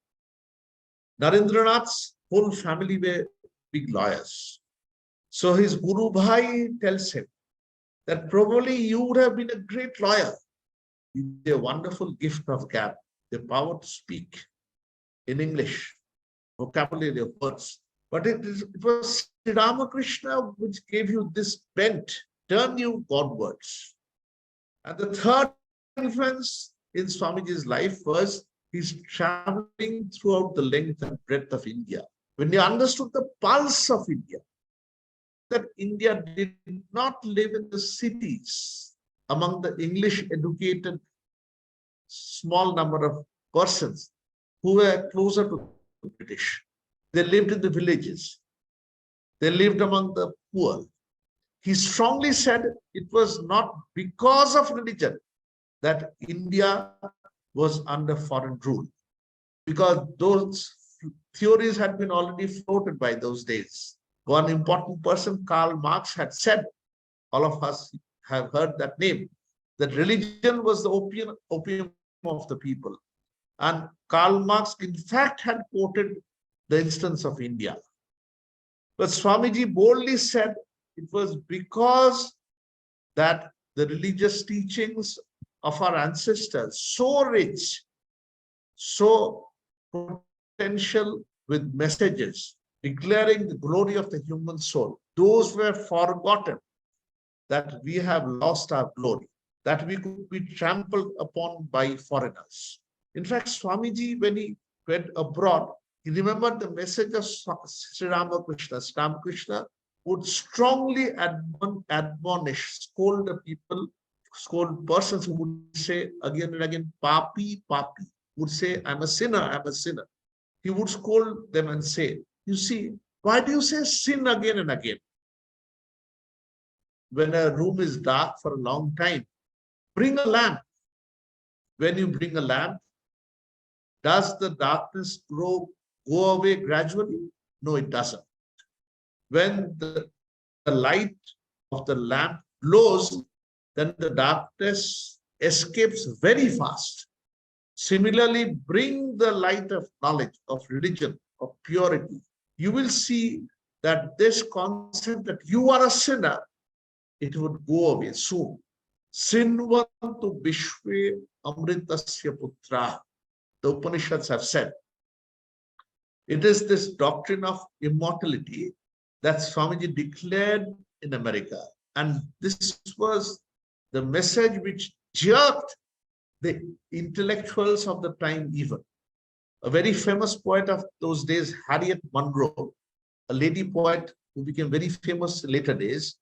Narendranath's whole family were big lawyers. So his Guru Bhai tells him that probably you would have been a great lawyer. With a wonderful gift of gab, the power to speak in English, vocabulary of words. But it was Sri Ramakrishna which gave you this bent, turn you Godwards. And the third influence in Swamiji's life was his traveling throughout the length and breadth of India. When he understood the pulse of India, that India did not live in the cities among the English educated small number of persons who were closer to the British. They lived in the villages. They lived among the poor. He strongly said it was not because of religion that India was under foreign rule, because those theories had been already floated by those days. One important person, Karl Marx, had said, all of us have heard that name, that religion was the opium of the people. And Karl Marx, in fact, had quoted the instance of India. But Swamiji boldly said it was because that the religious teachings of our ancestors, so rich, so potential with messages declaring the glory of the human soul, those were forgotten, that we have lost our glory, that we could be trampled upon by foreigners. In fact, Swamiji, when he went abroad, he remembered the message of Sri Ramakrishna. Sri Ramakrishna would strongly admonish, scold the people, scold persons who would say again and again, papi, papi, would say, I'm a sinner, I'm a sinner. He would scold them and say, you see, why do you say sin again and again? When a room is dark for a long time, bring a lamp. When you bring a lamp, does the darkness go away gradually? No, it doesn't. When the light of the lamp glows, then the darkness escapes very fast. Similarly, bring the light of knowledge, of religion, of purity. You will see that this concept that you are a sinner, it would go away soon. Sinvantu Bishwe Amritasya Putra. The Upanishads have said. It is this doctrine of immortality that Swamiji declared in America. And this was the message which jerked the intellectuals of the time even. A very famous poet of those days, Harriet Monroe, a lady poet who became very famous in later days,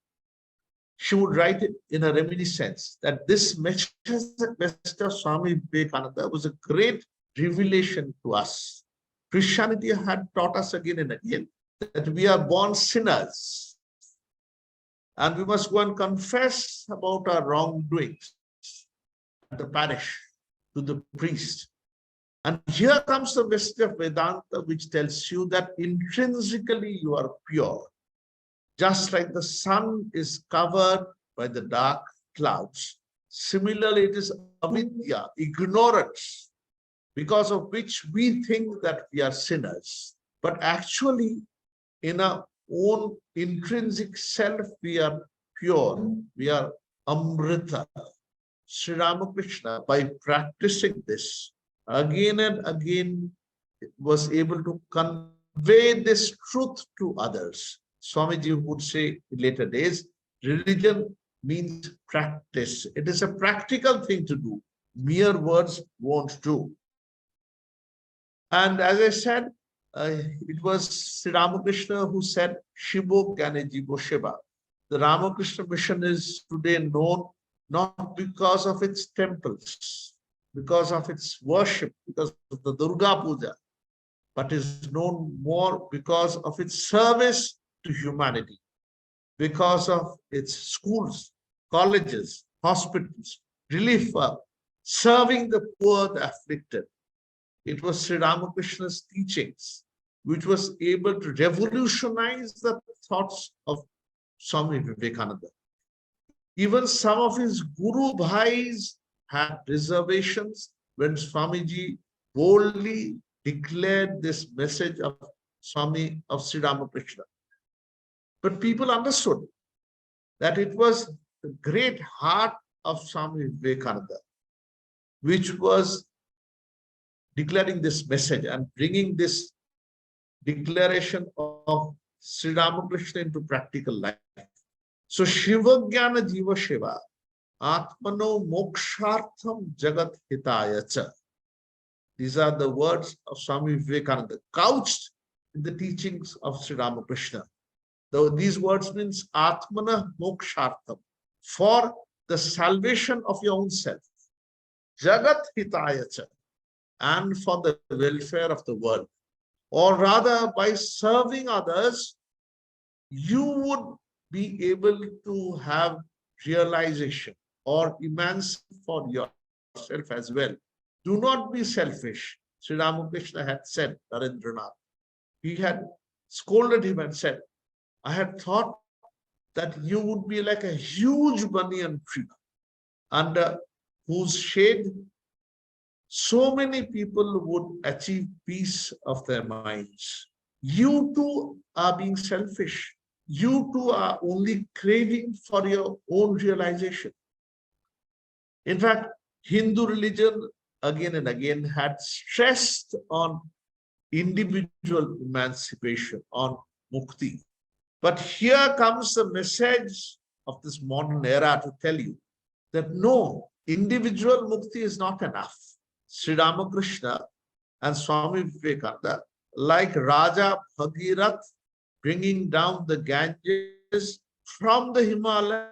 she would write it in a reminiscence that this message of Swami Vivekananda was a great revelation to us. Christianity had taught us again and again that we are born sinners and we must go and confess about our wrongdoings at the parish to the priest. And here comes the message of Vedanta, which tells you that intrinsically you are pure. Just like the sun is covered by the dark clouds, similarly it is avidya, ignorance, because of which we think that we are sinners. But actually, in our own intrinsic self, we are pure, we are amrita. Sri Ramakrishna, by practicing this, again and again, was able to convey this truth to others. Swamiji would say in later days, religion means practice. It is a practical thing to do. Mere words won't do. And as I said, it was Sri Ramakrishna who said, Shibo Gyane Jibo Shiva. The Ramakrishna mission is today known not because of its temples, because of its worship, because of the Durga Puja, but is known more because of its service to humanity, because of its schools, colleges, hospitals, relief work, serving the poor, the afflicted. It was Sri Ramakrishna's teachings which was able to revolutionize the thoughts of Swami Vivekananda. Even some of his Guru Bhais had reservations when Swamiji boldly declared this message of Swami of Sri Ramakrishna. But people understood that it was the great heart of Swami Vivekananda, which was declaring this message and bringing this declaration of Sri Ramakrishna into practical life. So Shiva Jnana Jiva Shiva Atmano Mokshartham Jagat Hitayacha. These are the words of Swami Vivekananda, couched in the teachings of Sri Ramakrishna. These words means Atmana Mokshartham, for the salvation of your own self, Jagat Hitayacha, and for the welfare of the world. Or rather, by serving others, you would be able to have realization or emancipation for yourself as well. Do not be selfish. Sri Ramakrishna had said, Narendranath, he had scolded him and said, I had thought that you would be like a huge banyan tree under whose shade so many people would achieve peace of their minds. You too are being selfish. You too are only craving for your own realization. In fact, Hindu religion again and again had stressed on individual emancipation, on mukti. But here comes the message of this modern era to tell you that no, individual mukti is not enough. Sri Ramakrishna and Swami Vivekananda, like Raja Bhagirath, bringing down the Ganges from the Himalayas,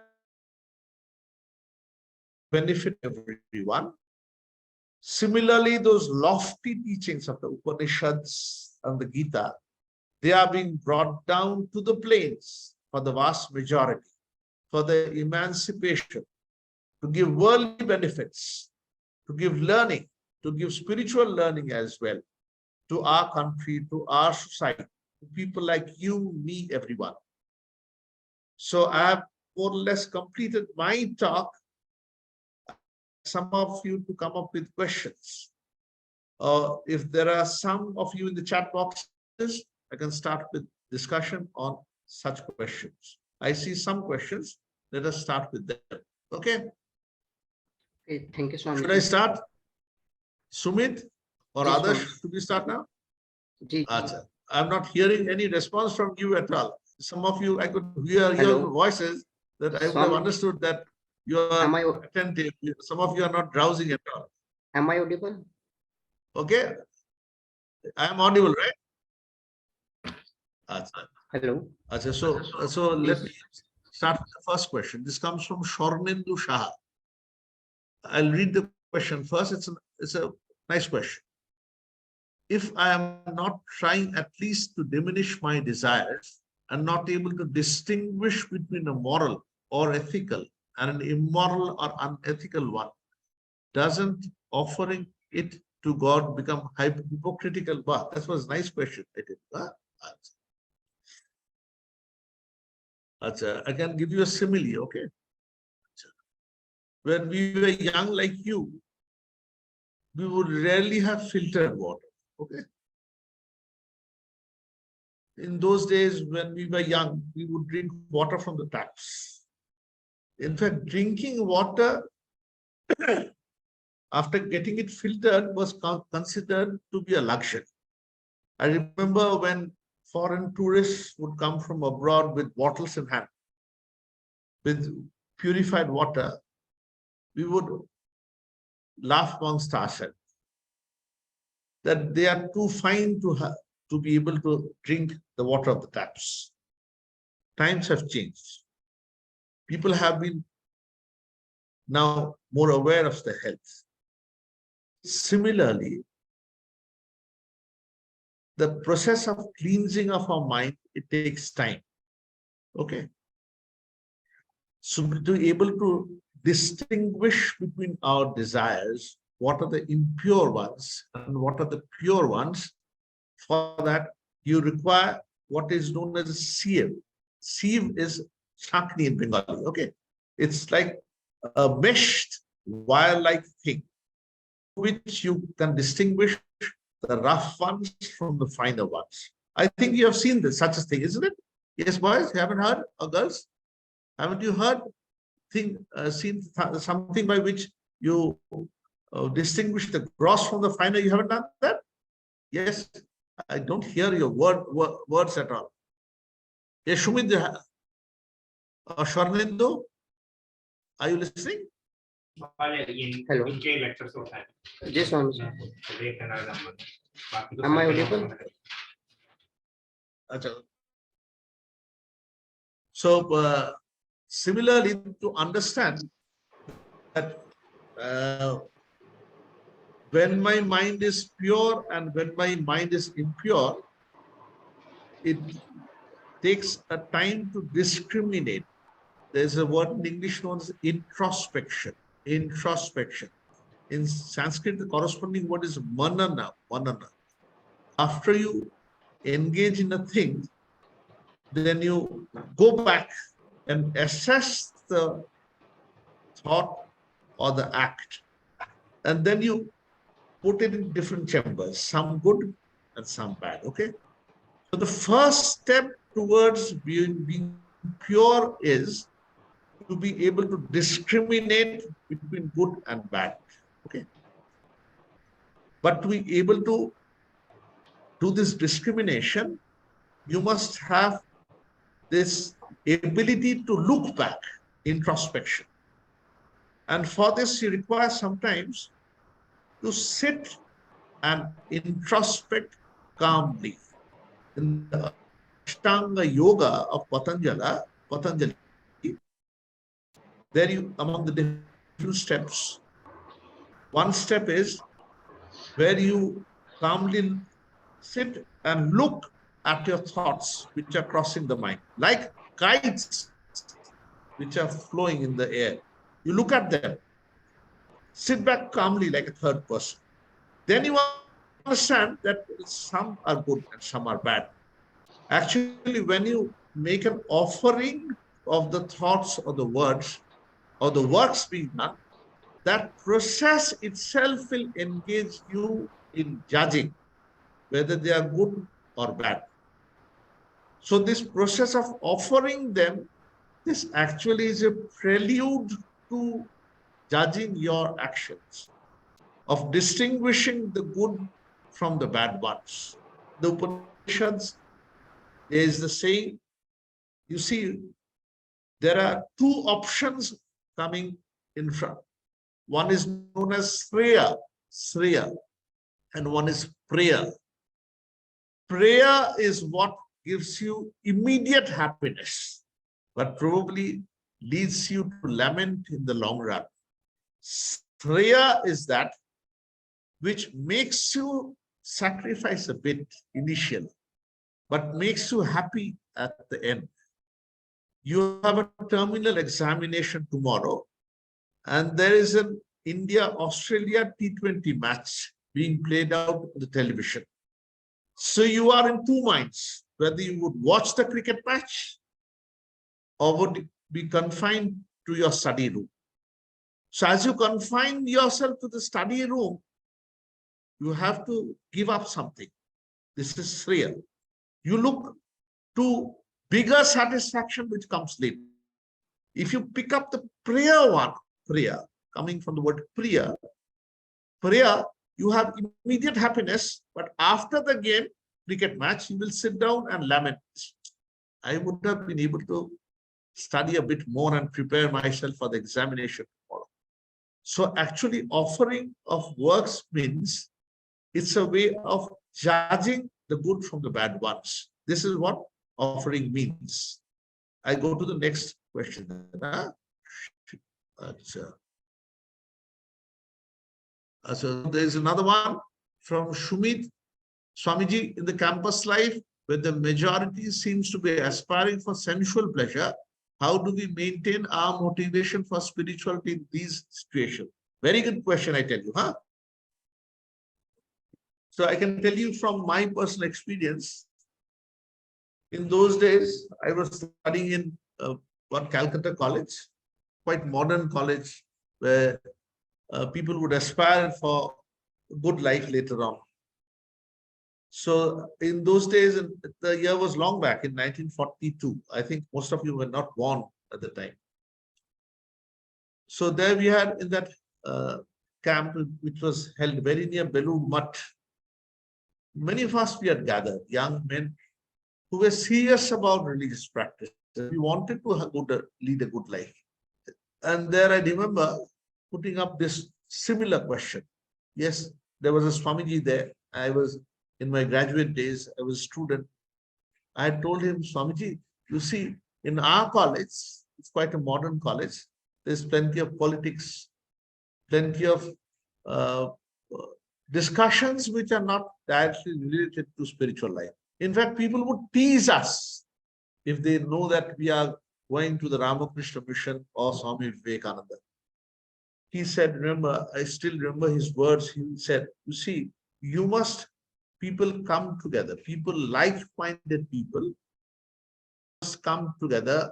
benefit everyone. Similarly, those lofty teachings of the Upanishads and the Gita, they are being brought down to the plains for the vast majority, for the emancipation, to give worldly benefits, to give learning, to give spiritual learning as well to our country, to our society, to people like you, me, everyone. So I have more or less completed my talk. Some of you to come up with questions. If there are some of you in the chat boxes, I can start with discussion on such questions. I see some questions. Let us start with them. Okay. Okay, thank you, Swami. Should I start? Sumit or Yes, others? Swami. Should we start now? Ji, I'm not hearing any response from you at all. Some of you, I could hear your voices that I would have Swami. understood that you are attentive. Some of you are not drowsing at all. Am I audible? Okay. I am audible, right? Hello. So let me start with the first question. This comes from Shornindu Shah. I'll read the question first. It's a nice question. If I am not trying at least to diminish my desires and not able to distinguish between a moral or ethical and an immoral or unethical one, doesn't offering it to God become hypocritical? But that was a nice question. I can give you a simile, okay? When we were young like you, we would rarely have filtered water, okay? In those days, when we were young, we would drink water from the taps. In fact, drinking water after getting it filtered was considered to be a luxury. I remember when foreign tourists would come from abroad with bottles in hand, with purified water, we would laugh amongst ourselves that they are too fine to be able to drink the water of the taps. Times have changed. People have been now more aware of their health. Similarly, the process of cleansing of our mind, it takes time. Okay. So to be able to distinguish between our desires, what are the impure ones and what are the pure ones, for that you require what is known as a sieve. Sieve is chakni in Bengali, okay? It's like a meshed wire-like thing, which you can distinguish the rough ones from the finer ones. I think you have seen this, such a thing, isn't it? Yes, boys, you haven't heard, or girls? Haven't you heard, seen something by which you distinguish the gross from the finer? You haven't done that? Yes, I don't hear your words at all. Yes, Shumid or Swarnendu, are you listening? Hello. Ji, Swami. Am I audible? So, similarly, to understand that when my mind is pure and when my mind is impure, it takes a time to discriminate. There's a word in English known as introspection. Introspection. In Sanskrit, the corresponding word is manana. Manana. After you engage in a thing, then you go back and assess the thought or the act. And then you put it in different chambers, some good and some bad. Okay. So the first step towards being pure is to be able to discriminate between good and bad. Okay. But to be able to do this discrimination, you must have this ability to look back, introspection. And for this, you require sometimes to sit and introspect calmly. In the Ashtanga Yoga of Patanjali, there you, among the different steps, one step is where you calmly sit and look at your thoughts which are crossing the mind, like kites which are flowing in the air. You look at them, sit back calmly like a third person. Then you understand that some are good and some are bad. Actually, when you make an offering of the thoughts or the words or the works being done, that process itself will engage you in judging whether they are good or bad. So this process of offering them, this actually is a prelude to judging your actions, of distinguishing the good from the bad ones. The Upanishads, there is the saying, you see, there are two options coming in front. One is known as Sreya, and one is prayer. Prayer is what gives you immediate happiness, but probably leads you to lament in the long run. Sreya is that which makes you sacrifice a bit initially, but makes you happy at the end. You have a terminal examination tomorrow, and there is an India-Australia T20 match being played out on the television. So you are in two minds, whether you would watch the cricket match or would be confined to your study room. So as you confine yourself to the study room, you have to give up something. This is Sreya. You look to bigger satisfaction which comes later. If you pick up the prayer one, prayer, coming from the word prayer, you have immediate happiness, but after the game, cricket match, you will sit down and lament. I would have been able to study a bit more and prepare myself for the examination tomorrow. So actually offering of works means it's a way of judging the good from the bad ones. This is what offering means. I go to the next question. So there is another one from Shumit. Swamiji, in the campus life, where the majority seems to be aspiring for sensual pleasure, how do we maintain our motivation for spirituality in these situations? Very good question, I tell you, huh? So I can tell you from my personal experience. In those days, I was studying in Calcutta College, quite modern college where people would aspire for a good life later on. So in those days, the year was long back in 1942. I think most of you were not born at the time. So there we had in that camp, which was held very near Belur Mutt, many of us we had gathered, young men who were serious about religious practice. We wanted to lead a good life. And there I remember putting up this similar question. Yes, there was a Swamiji there. I was in my graduate days, I was a student. I told him, Swamiji, you see, in our college, it's quite a modern college. There's plenty of politics, plenty of discussions which are not directly related to spiritual life. In fact, people would tease us if they know that we are going to the Ramakrishna mission or Swami Vivekananda. He said, remember, I still remember his words. He said, you see, people come together. People, like-minded people must come together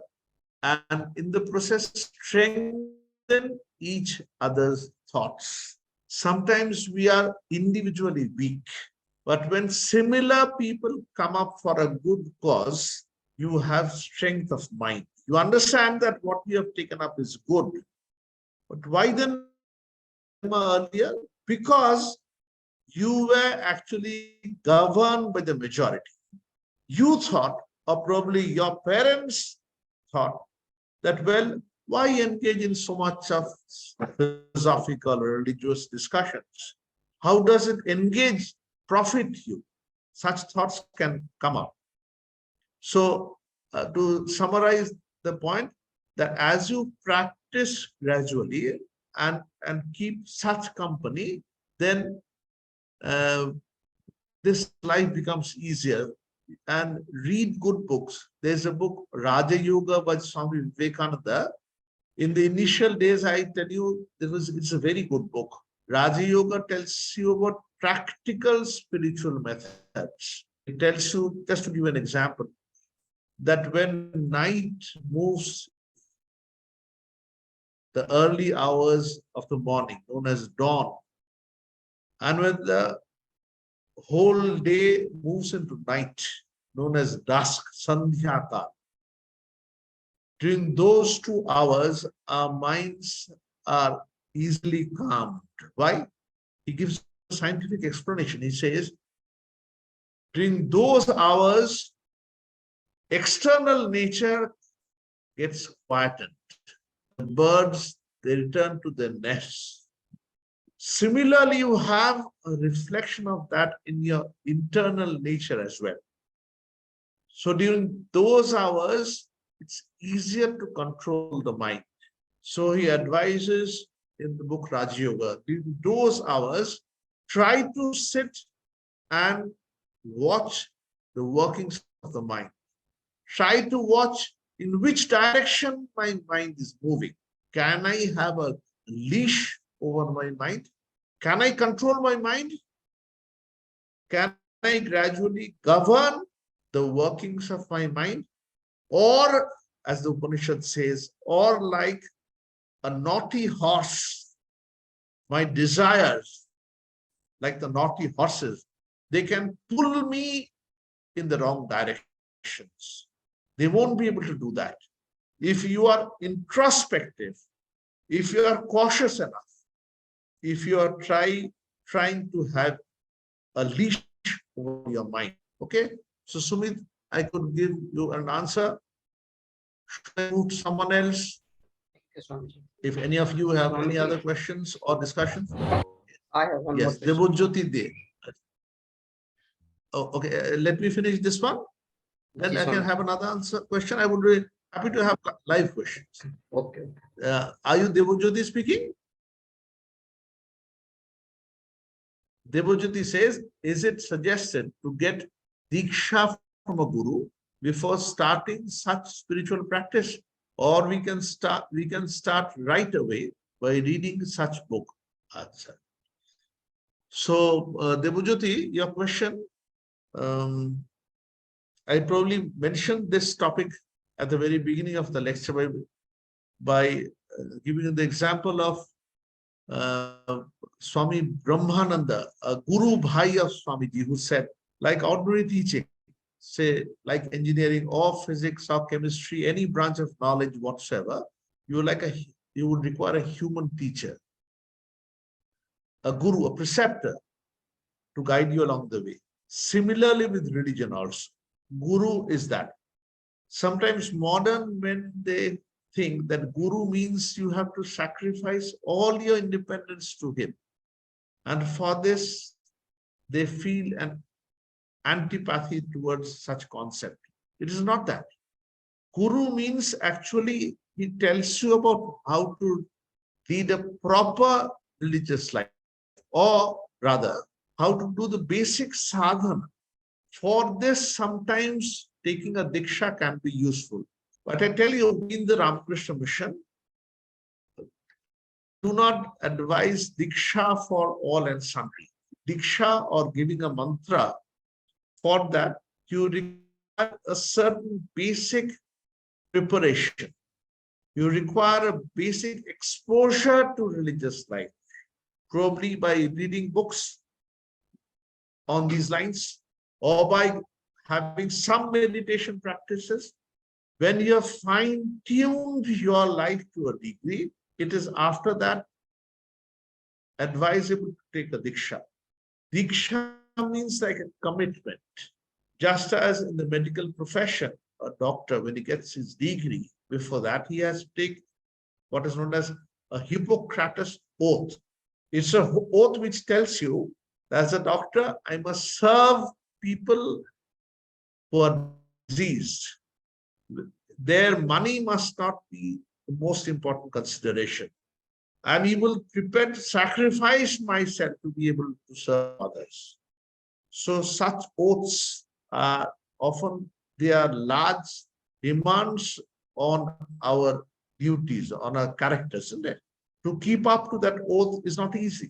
and in the process strengthen each other's thoughts. Sometimes we are individually weak, but when similar people come up for a good cause, you have strength of mind. You understand that what we have taken up is good. But why then earlier? Because you were actually governed by the majority. You thought, or probably your parents thought, that, well, why engage in so much of philosophical or religious discussions? How does it engage, profit you? Such thoughts can come up. So to summarize the point, that as you practice gradually and keep such company, then this life becomes easier. And read good books. There's a book, Raja Yoga by Swami Vivekananda. In the initial days, I tell you, it's a very good book. Raja Yoga tells you about practical spiritual methods. It tells you, just to give an example, that when night moves, the early hours of the morning, known as dawn, and when the whole day moves into night, known as dusk, sandhyaka. During those 2 hours, our minds are easily calmed. Why? He gives a scientific explanation. He says, during those hours, external nature gets quietened. The birds, they return to their nests. Similarly, you have a reflection of that in your internal nature as well. So during those hours, it's easier to control the mind. So he advises in the book Raja Yoga, during those hours, try to sit and watch the workings of the mind. Try to watch in which direction my mind is moving. Can I have a leash over my mind? Can I control my mind? Can I gradually govern the workings of my mind? Or, as the Upanishad says, or like a naughty horse, my desires, like the naughty horses, they can pull me in the wrong directions. They won't be able to do that. If you are introspective, if you are cautious enough, if you are trying to have a leash over your mind. Okay? So Sumit, I could give you an answer. Should I move to someone else? If any of you have any other questions or discussions? I have one yes, more question. Devojyoti De. Oh, okay, let me finish this one. Then I can have another answer question. I would be happy to have live questions. Okay. Are you Devojyoti speaking? Devojyoti says, is it suggested to get diksha from a guru before starting such spiritual practice, or we can start right away by reading such book? Answer. So, Devojyoti, your question, I probably mentioned this topic at the very beginning of the lecture by giving you the example of Swami Brahmananda, a Guru Bhai of Swamiji, who said, like ordinary teaching, say like engineering or physics or chemistry, any branch of knowledge whatsoever, you would require a human teacher, a guru, a preceptor to guide you along the way. Similarly with religion also, guru is that. Sometimes modern men, they think that guru means you have to sacrifice all your independence to him. And for this, they feel an antipathy towards such concept. It is not that. Guru means actually he tells you about how to lead a proper religious life, or rather how to do the basic sadhana. For this, sometimes taking a diksha can be useful. But I tell you, in the Ramakrishna mission, do not advise diksha for all and sundry. Diksha or giving a mantra, for that you require a certain basic preparation. You require a basic exposure to religious life, probably by reading books on these lines, or by having some meditation practices. When you have fine-tuned your life to a degree, it is after that advisable to take a diksha. Diksha means like a commitment. Just as in the medical profession, a doctor, when he gets his degree, before that he has to take what is known as a Hippocrates oath. It's an oath which tells you, as a doctor, I must serve people who are diseased. Their money must not be the most important consideration. I'm able prepared to sacrifice myself to be able to serve others. So such oaths are often, they are large demands on our duties, on our characters, isn't it? To keep up to that oath is not easy.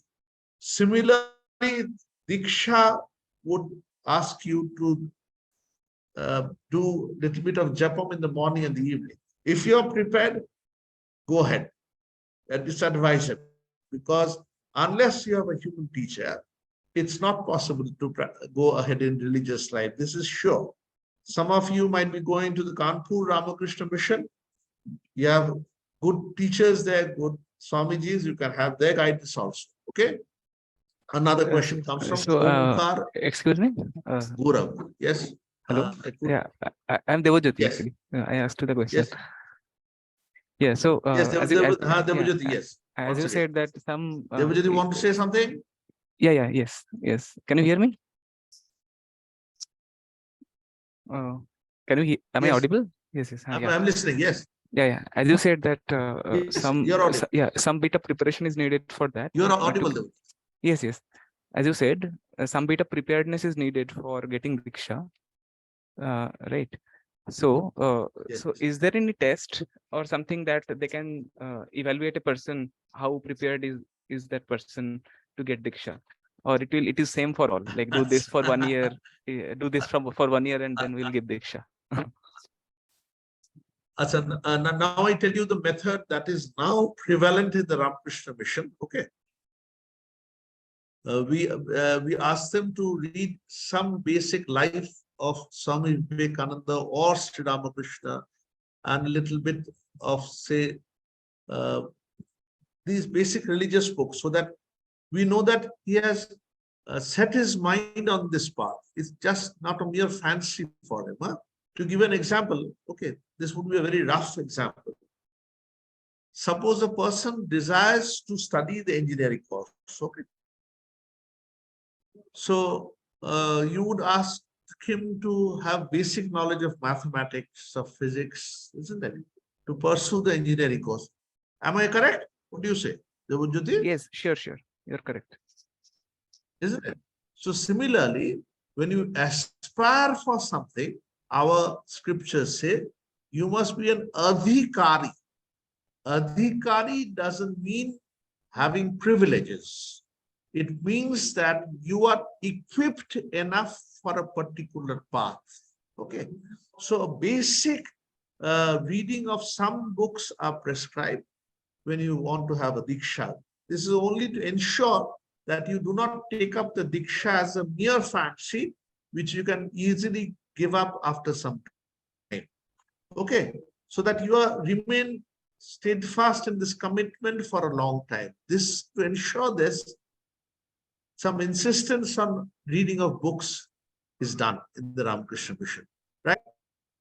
Similarly, Diksha would ask you to do a little bit of japam in the morning and the evening. If you're prepared, go ahead. That is advisable, because unless you have a human teacher, it's not possible to go ahead in religious life. This is sure. Some of you might be going to the Kanpur Ramakrishna mission. You have good teachers there, good Swamijis. You can have their guidance also. Okay. Another question comes from Omkar. Excuse me. Gaurav. Yes. Hello. Yeah, I'm Devajyoti. Yes. Actually. I asked you the question. Yes. Yeah. So Yes, Devajyoti, yeah, yes. as you said that some. Devajyoti, want to say something? Yeah. Yes. Can you hear me? Can you hear? Am I Yes. audible? Yes. Yeah. I'm listening. Yes. Yeah. As you said that Yes, you're audible. some bit of preparation is needed for that. You're audible, Devajyoti. Yes. As you said, some bit of preparedness is needed for getting diksha. Right. So, Yes. so is there any test or something that they can evaluate a person, how prepared is that person to get diksha, or it is same for all? Like do this for 1 year, do this for 1 year, and then we'll give diksha. Now I tell you the method that is now prevalent in the Ramakrishna mission. Okay. We ask them to read some basic life of Swami Vivekananda or Sri Ramakrishna, and a little bit of, say, these basic religious books, so that we know that he has set his mind on this path. It's just not a mere fancy for him. Huh? To give an example, okay, this would be a very rough example. Suppose a person desires to study the engineering course, okay? So you would ask him to have basic knowledge of mathematics, of physics, isn't it? To pursue the engineering course. Am I correct? What do you say? Devajyoti? Yes, sure. You're correct. Isn't it? So similarly, when you aspire for something, our scriptures say you must be an adhikari. Adhikari doesn't mean having privileges. It means that you are equipped enough for a particular path. Okay. So a basic reading of some books are prescribed. when you want to have a diksha. This is only to ensure that you do not take up the diksha as a mere fancy, which you can easily give up after some time. Okay, so that you remain steadfast in this commitment for a long time. This, to ensure this, some insistence on reading of books is done in the Ramakrishna mission, right?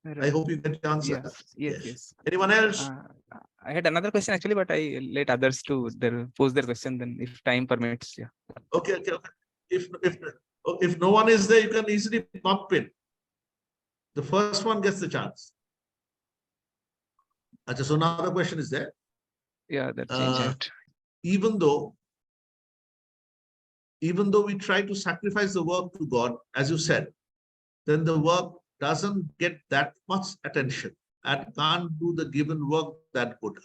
I Right. hope you get the answer. Yes. Anyone else? I had another question actually, but I let others to pose their question. Then, if time permits, yeah. Okay. If no one is there, you can easily bump in. The first one gets the chance. So another question is there. Yeah, that's changed. Even though we try to sacrifice the work to God, as you said, then the work doesn't get that much attention and can't do the given work that good.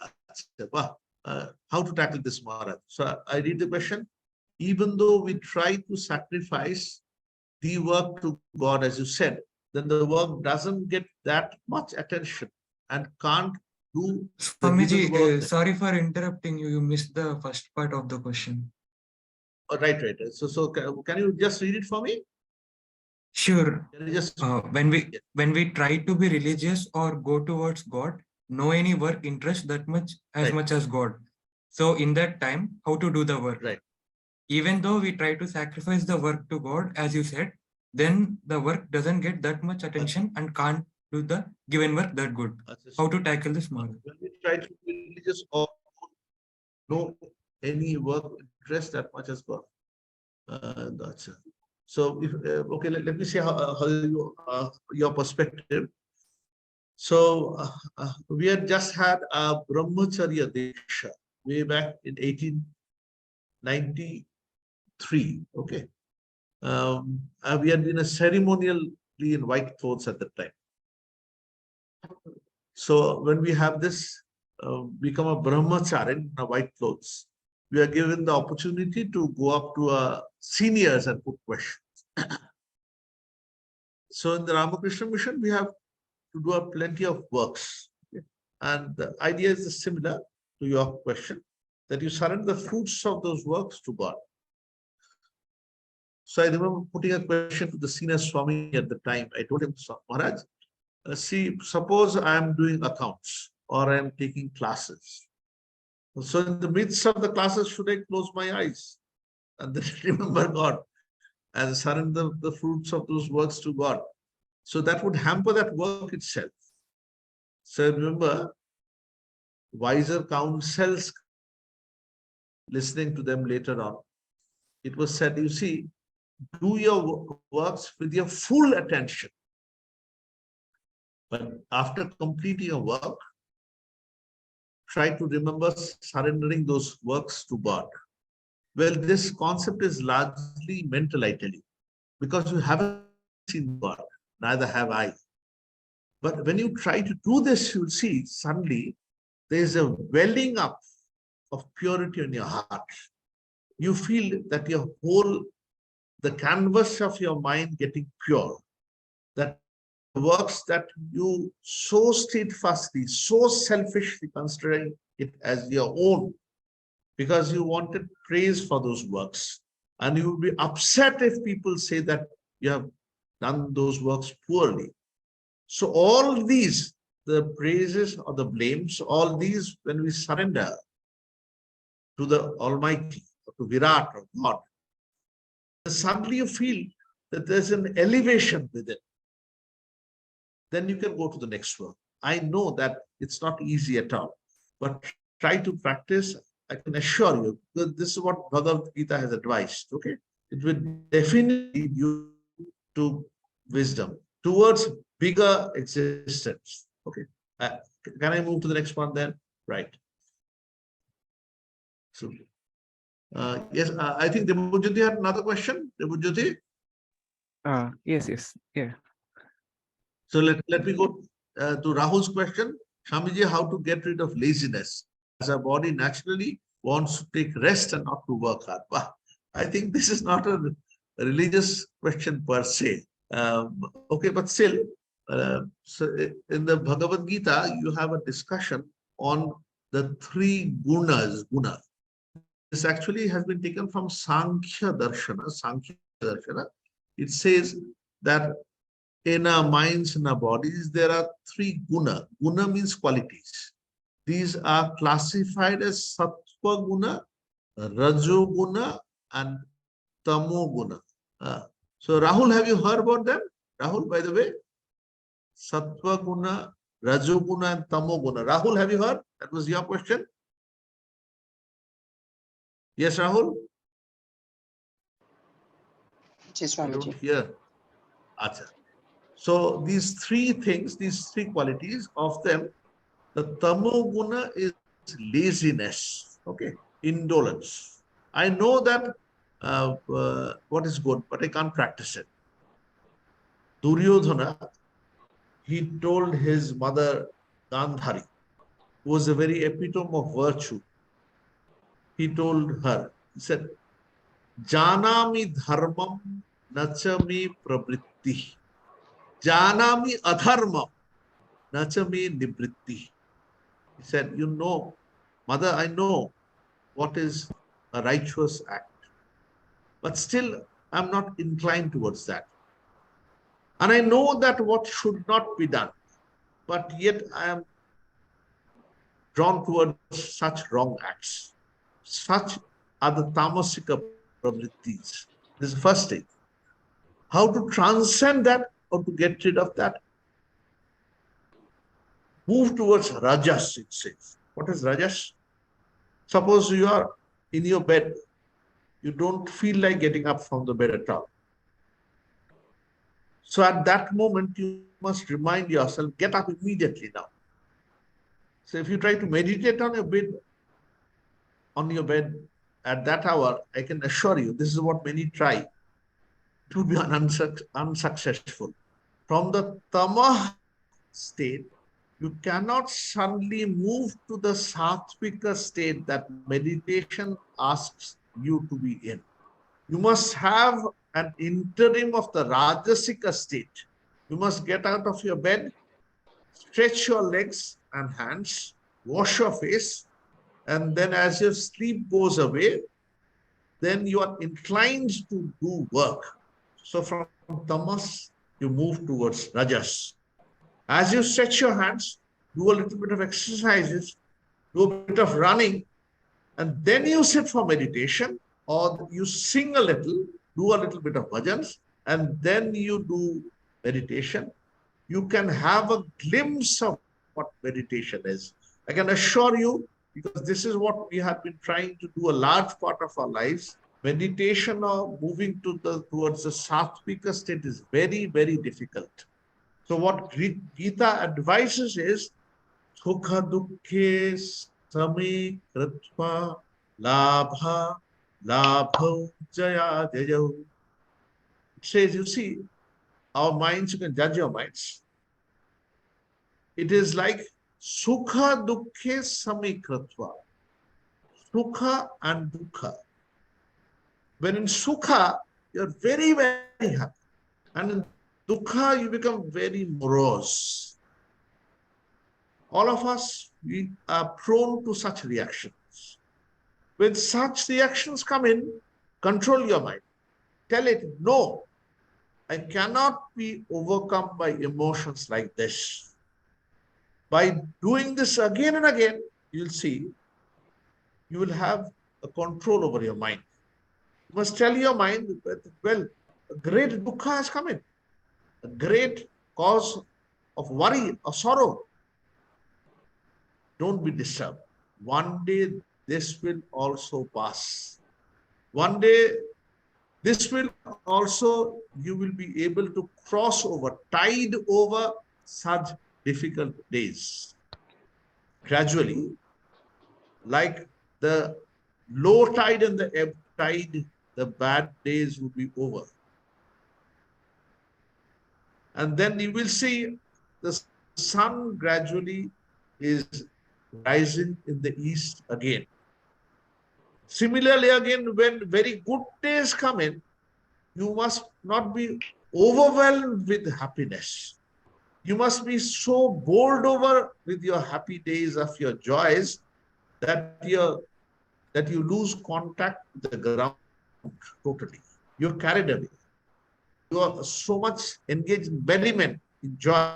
How to tackle this, Maharaj? So I read the question. Even though we try to sacrifice the work to God, as you said, then the work doesn't get that much attention and can't do the given work. Sorry for interrupting you. You missed the first part of the question. Oh, right. So can you just read it for me? Sure. Can you just when we try to be religious or go towards God, no any work interests that much as God. So in that time, how to do the work? Right. Even though we try to sacrifice the work to God, as you said, then the work doesn't get that much attention and can't do the given work that good. How to tackle this, Maharaj? When we try to be religious or no any work interest that much as God. That's it. So if okay, let me see how you, your perspective. So we had just had a brahmacharya diksha way back in 1893. Okay, we had been a ceremonially in white clothes at that time. So when we have this become a brahmachari in a white clothes, we are given the opportunity to go up to seniors and put questions. So in the Ramakrishna mission, we have to do plenty of works. And the idea is similar to your question, that you surrender the fruits of those works to God. So I remember putting a question to the senior Swami at the time. I told him, Maharaj, see, suppose I am doing accounts or I am taking classes. So in the midst of the classes, should I close my eyes and then remember God and surrender the fruits of those works to God? So that would hamper that work itself. So remember, wiser counsels, listening to them later on, it was said, you see, do your works with your full attention. But after completing your work, try to remember surrendering those works to God. Well, this concept is largely mental, I tell you, because you haven't seen God, neither have I. But when you try to do this, you'll see suddenly there's a welling up of purity in your heart. You feel that your the canvas of your mind getting pure, that works that you so steadfastly, so selfishly considering it as your own, because you wanted praise for those works. And you will be upset if people say that you have done those works poorly. So all these, the praises or the blames, all these, when we surrender to the Almighty, to Virat or God, suddenly you feel that there's an elevation within. Then you can go to the next work. I know that it's not easy at all, but try to practice. I can assure you that this is what Bhagavad Gita has advised. Okay, it will definitely lead you to wisdom, towards bigger existence. Okay, can I move to the next one then? Right. So, yes, I think Debojyoti had another question. Debojyoti? Yes, yeah. So let me go to Rahul's question. Swamiji, how to get rid of laziness, as our body naturally wants to take rest and not to work hard? Wow. I think this is not a religious question per se. Okay, but still, so in the Bhagavad Gita, you have a discussion on the three gunas. Guna. This actually has been taken from Sankhya Darshana. Sankhya Darshana. It says that in our minds, in our bodies, there are three guna. Guna means qualities. These are classified as Sattva Guna, Rajo Guna, and Tamo Guna. So Rahul, have you heard about them? Rahul, by the way, Sattva Guna, Rajo Guna, and Tamo Guna. Rahul, have you heard? That was your question. Yes, Rahul? Yes, I don't Swamiji. hear. Acha. So these three things, these three qualities of them, the Tamo Guna is laziness, okay, indolence. I know that what is good, but I can't practice it. Duryodhana, he told his mother Gandhari, who was a very epitome of virtue. He told her, he said, Janami dharmam nachami prabritti. Janami adharmam nachami nibritti. He said, you know, mother, I know what is a righteous act, but still I'm not inclined towards that. And I know that what should not be done, but yet I am drawn towards such wrong acts. Such are the tamasika pravrittis. This is the first thing. How to transcend that or to get rid of that? Move towards rajas, it says. What is rajas? Suppose you are in your bed, you don't feel like getting up from the bed at all. So at that moment, you must remind yourself, get up immediately now. So if you try to meditate on your bed at that hour, I can assure you, this is what many try. It will be unsuccessful. From the tamah state, you cannot suddenly move to the sattvika state that meditation asks you to be in. You must have an interim of the rajasika state. You must get out of your bed, stretch your legs and hands, wash your face, and then as your sleep goes away, then you are inclined to do work. So from tamas, you move towards rajas. As you stretch your hands, do a little bit of exercises, do a bit of running, and then you sit for meditation, or you sing a little, do a little bit of bhajans, and then you do meditation. You can have a glimpse of what meditation is. I can assure you, because this is what we have been trying to do a large part of our lives, meditation or moving towards the sattvika state is very, very difficult. So what Gita advises is, sukha dukkhe same kritva labha labha jaya jaya. It says, you see, our minds, you can judge your minds. It is like sukha dukkhe same kritva. Sukha and dukkha. When in sukha, you're very, very happy. And in dukkha, you become very morose. All of us, we are prone to such reactions. When such reactions come in, control your mind. Tell it, no, I cannot be overcome by emotions like this. By doing this again and again, you'll see, you will have a control over your mind. You must tell your mind that, well, a great dukkha has come in, a great cause of worry or sorrow. Don't be disturbed. One day this will also pass. One day this will also, you will be able to cross over, tide over such difficult days. Gradually, like the low tide and the ebb tide, the bad days will be over. And then you will see the sun gradually is rising in the east again. Similarly, again, when very good days come in, you must not be overwhelmed with happiness. You must be so bowled over with your happy days of your joys that you lose contact with the ground totally. You're carried away. You are so much engaged in merriment, in joy,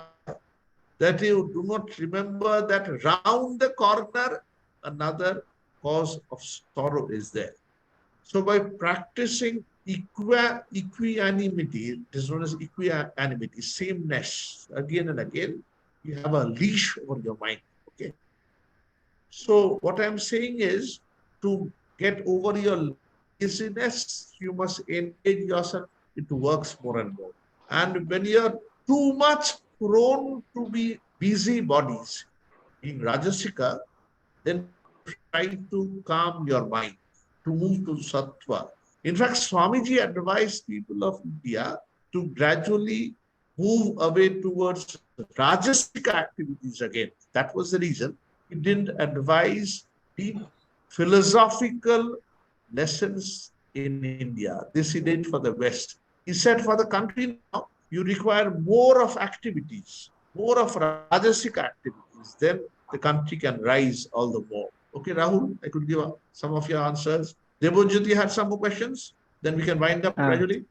that you do not remember that round the corner another cause of sorrow is there. So by practicing equanimity, it is known as equanimity, sameness, again and again, you have a leash over your mind. Okay. So what I'm saying is, to get over your laziness, you must engage yourself into works more and more. And when you're too much prone to be busy bodies, being Rajasika, then try to calm your mind, to move to Sattva. In fact, Swamiji advised people of India to gradually move away towards Rajasika activities again. That was the reason he didn't advise deep philosophical lessons in India. This he did for the West. He said for the country now, you require more of activities, more of Rajasika activities. Then the country can rise all the more. Okay, Rahul, I could give some of your answers. Debojyoti had some more questions. Then we can wind up gradually.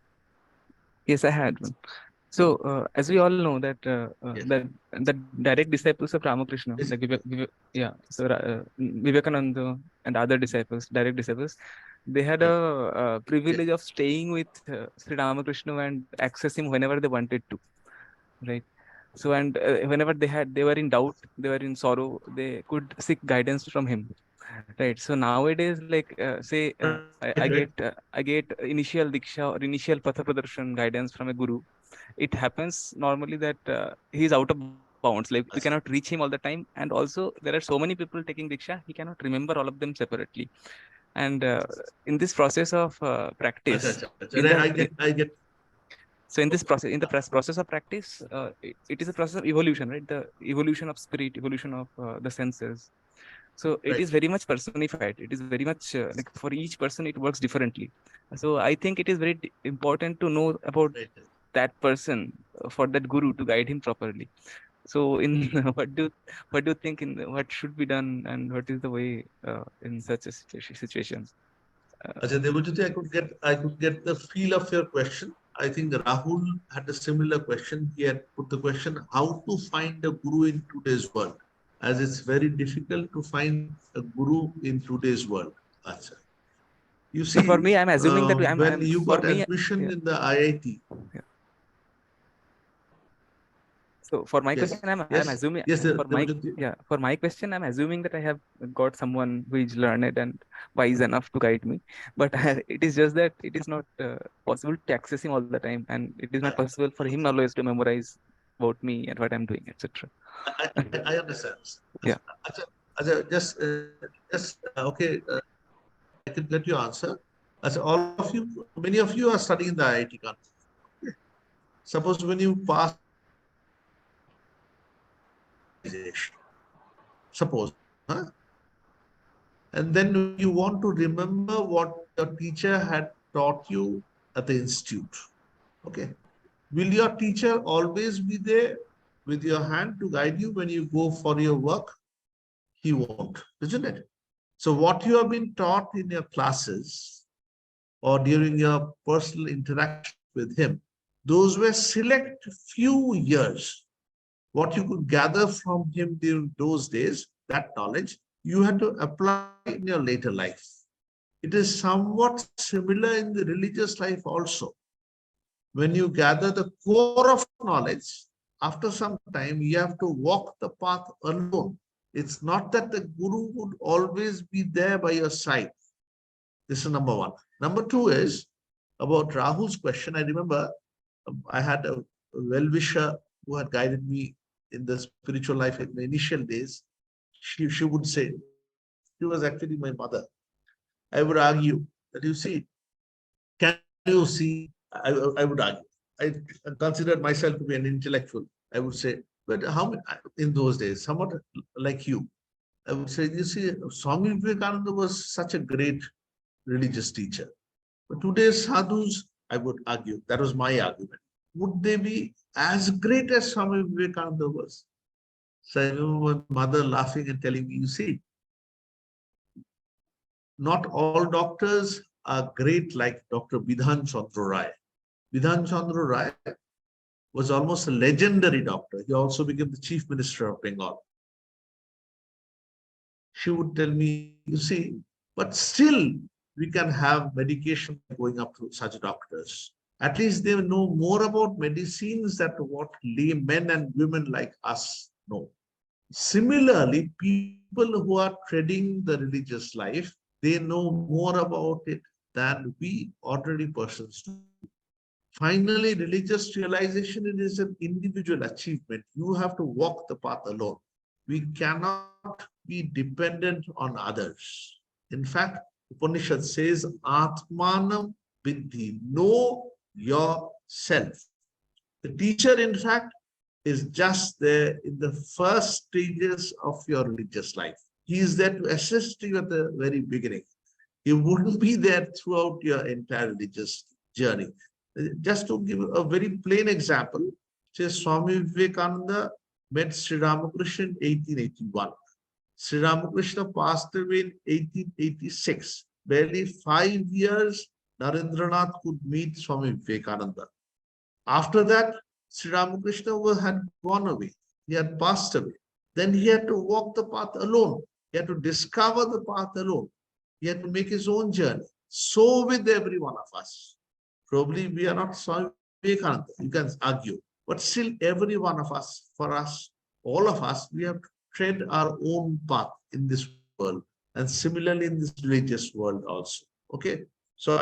Yes, I had one. So, as we all know that Yes. that the direct disciples of Ramakrishna, Yes. like Vivekananda and other disciples, direct disciples, they had a privilege of staying with Sri Ramakrishna and access him whenever they wanted to, right? So, and whenever they were in doubt, they were in sorrow, they could seek guidance from him, right? So nowadays, like say, I get initial diksha or initial patha pradarshan guidance from a guru. It happens normally that he's out of bounds, like we cannot reach him all the time, and also there are so many people taking diksha, he cannot remember all of them separately. And in this process of practice, I get. so in this process, in the process of practice, it is a process of evolution, right? The evolution of spirit, evolution of the senses. So it is very much personified. It is very much like for each person, it works differently. So I think it is very important to know about that person for that guru to guide him properly. So in what do you think in what should be done and what is the way in such a situation? Debojyoti, I could get the feel of your question. I think Rahul had a similar question. He had put the question, how to find a guru in today's world, as it's very difficult to find a guru in today's world. Achha. You see, so for me, I'm assuming that when you got admission in the IIT. Yeah. So for my question, I'm assuming for my question, I'm assuming that I have got someone who is learned and wise enough to guide me. But it is just that it is not possible to access him all the time, and it is not possible for him always to memorize about me and what I'm doing, etc. I understand. Yeah. Just okay. I can get your answer. As all of you, many of you are studying the IIT country. Okay. Suppose when you pass, suppose, and then you want to remember what your teacher had taught you at the institute. Okay. Will your teacher always be there with your hand to guide you when you go for your work? He won't, isn't it? So what you have been taught in your classes or during your personal interaction with him, those were select few years. What you could gather from him during those days, that knowledge, you had to apply in your later life. It is somewhat similar in the religious life also. When you gather the core of knowledge, after some time, you have to walk the path alone. It's not that the guru would always be there by your side. This is number one. Number two is about Rahul's question. I remember I had a well-wisher who had guided me in the spiritual life in the initial days. She would say, she was actually my mother. I would argue that, you see, can you see, I would argue. I considered myself to be an intellectual. I would say, but how in those days, somewhat like you, I would say, you see, Swami Vivekananda was such a great religious teacher. But today's sadhus, I would argue, that was my argument, would they be as great as Swami Vivekananda was? So I remember my mother laughing and telling me, you see, not all doctors are great like Dr. Bidhan Chandra Rai. Bidhan Chandra Rai was almost a legendary doctor. He also became the Chief Minister of Bengal. She would tell me, you see, but still we can have medication going up to such doctors. At least they know more about medicines than what laymen and women like us know. Similarly, people who are treading the religious life, they know more about it than we ordinary persons do. Finally, religious realization is an individual achievement. You have to walk the path alone. We cannot be dependent on others. In fact, Upanishad says, Atmanam Vidhi, know yourself. The teacher, in fact, is just there in the first stages of your religious life. He is there to assist you at the very beginning. He wouldn't be there throughout your entire religious journey. Just to give a very plain example, say Swami Vivekananda met Sri Ramakrishna in 1881. Sri Ramakrishna passed away in 1886. Barely 5 years, Narendranath could meet Swami Vivekananda. After that, Sri Ramakrishna had gone away. He had passed away. Then he had to walk the path alone. He had to discover the path alone. He had to make his own journey. So with every one of us. Probably we are not Swami Vivekananda, you can argue. But still every one of us, for us, all of us, we have to tread our own path in this world. And similarly in this religious world also. Okay. So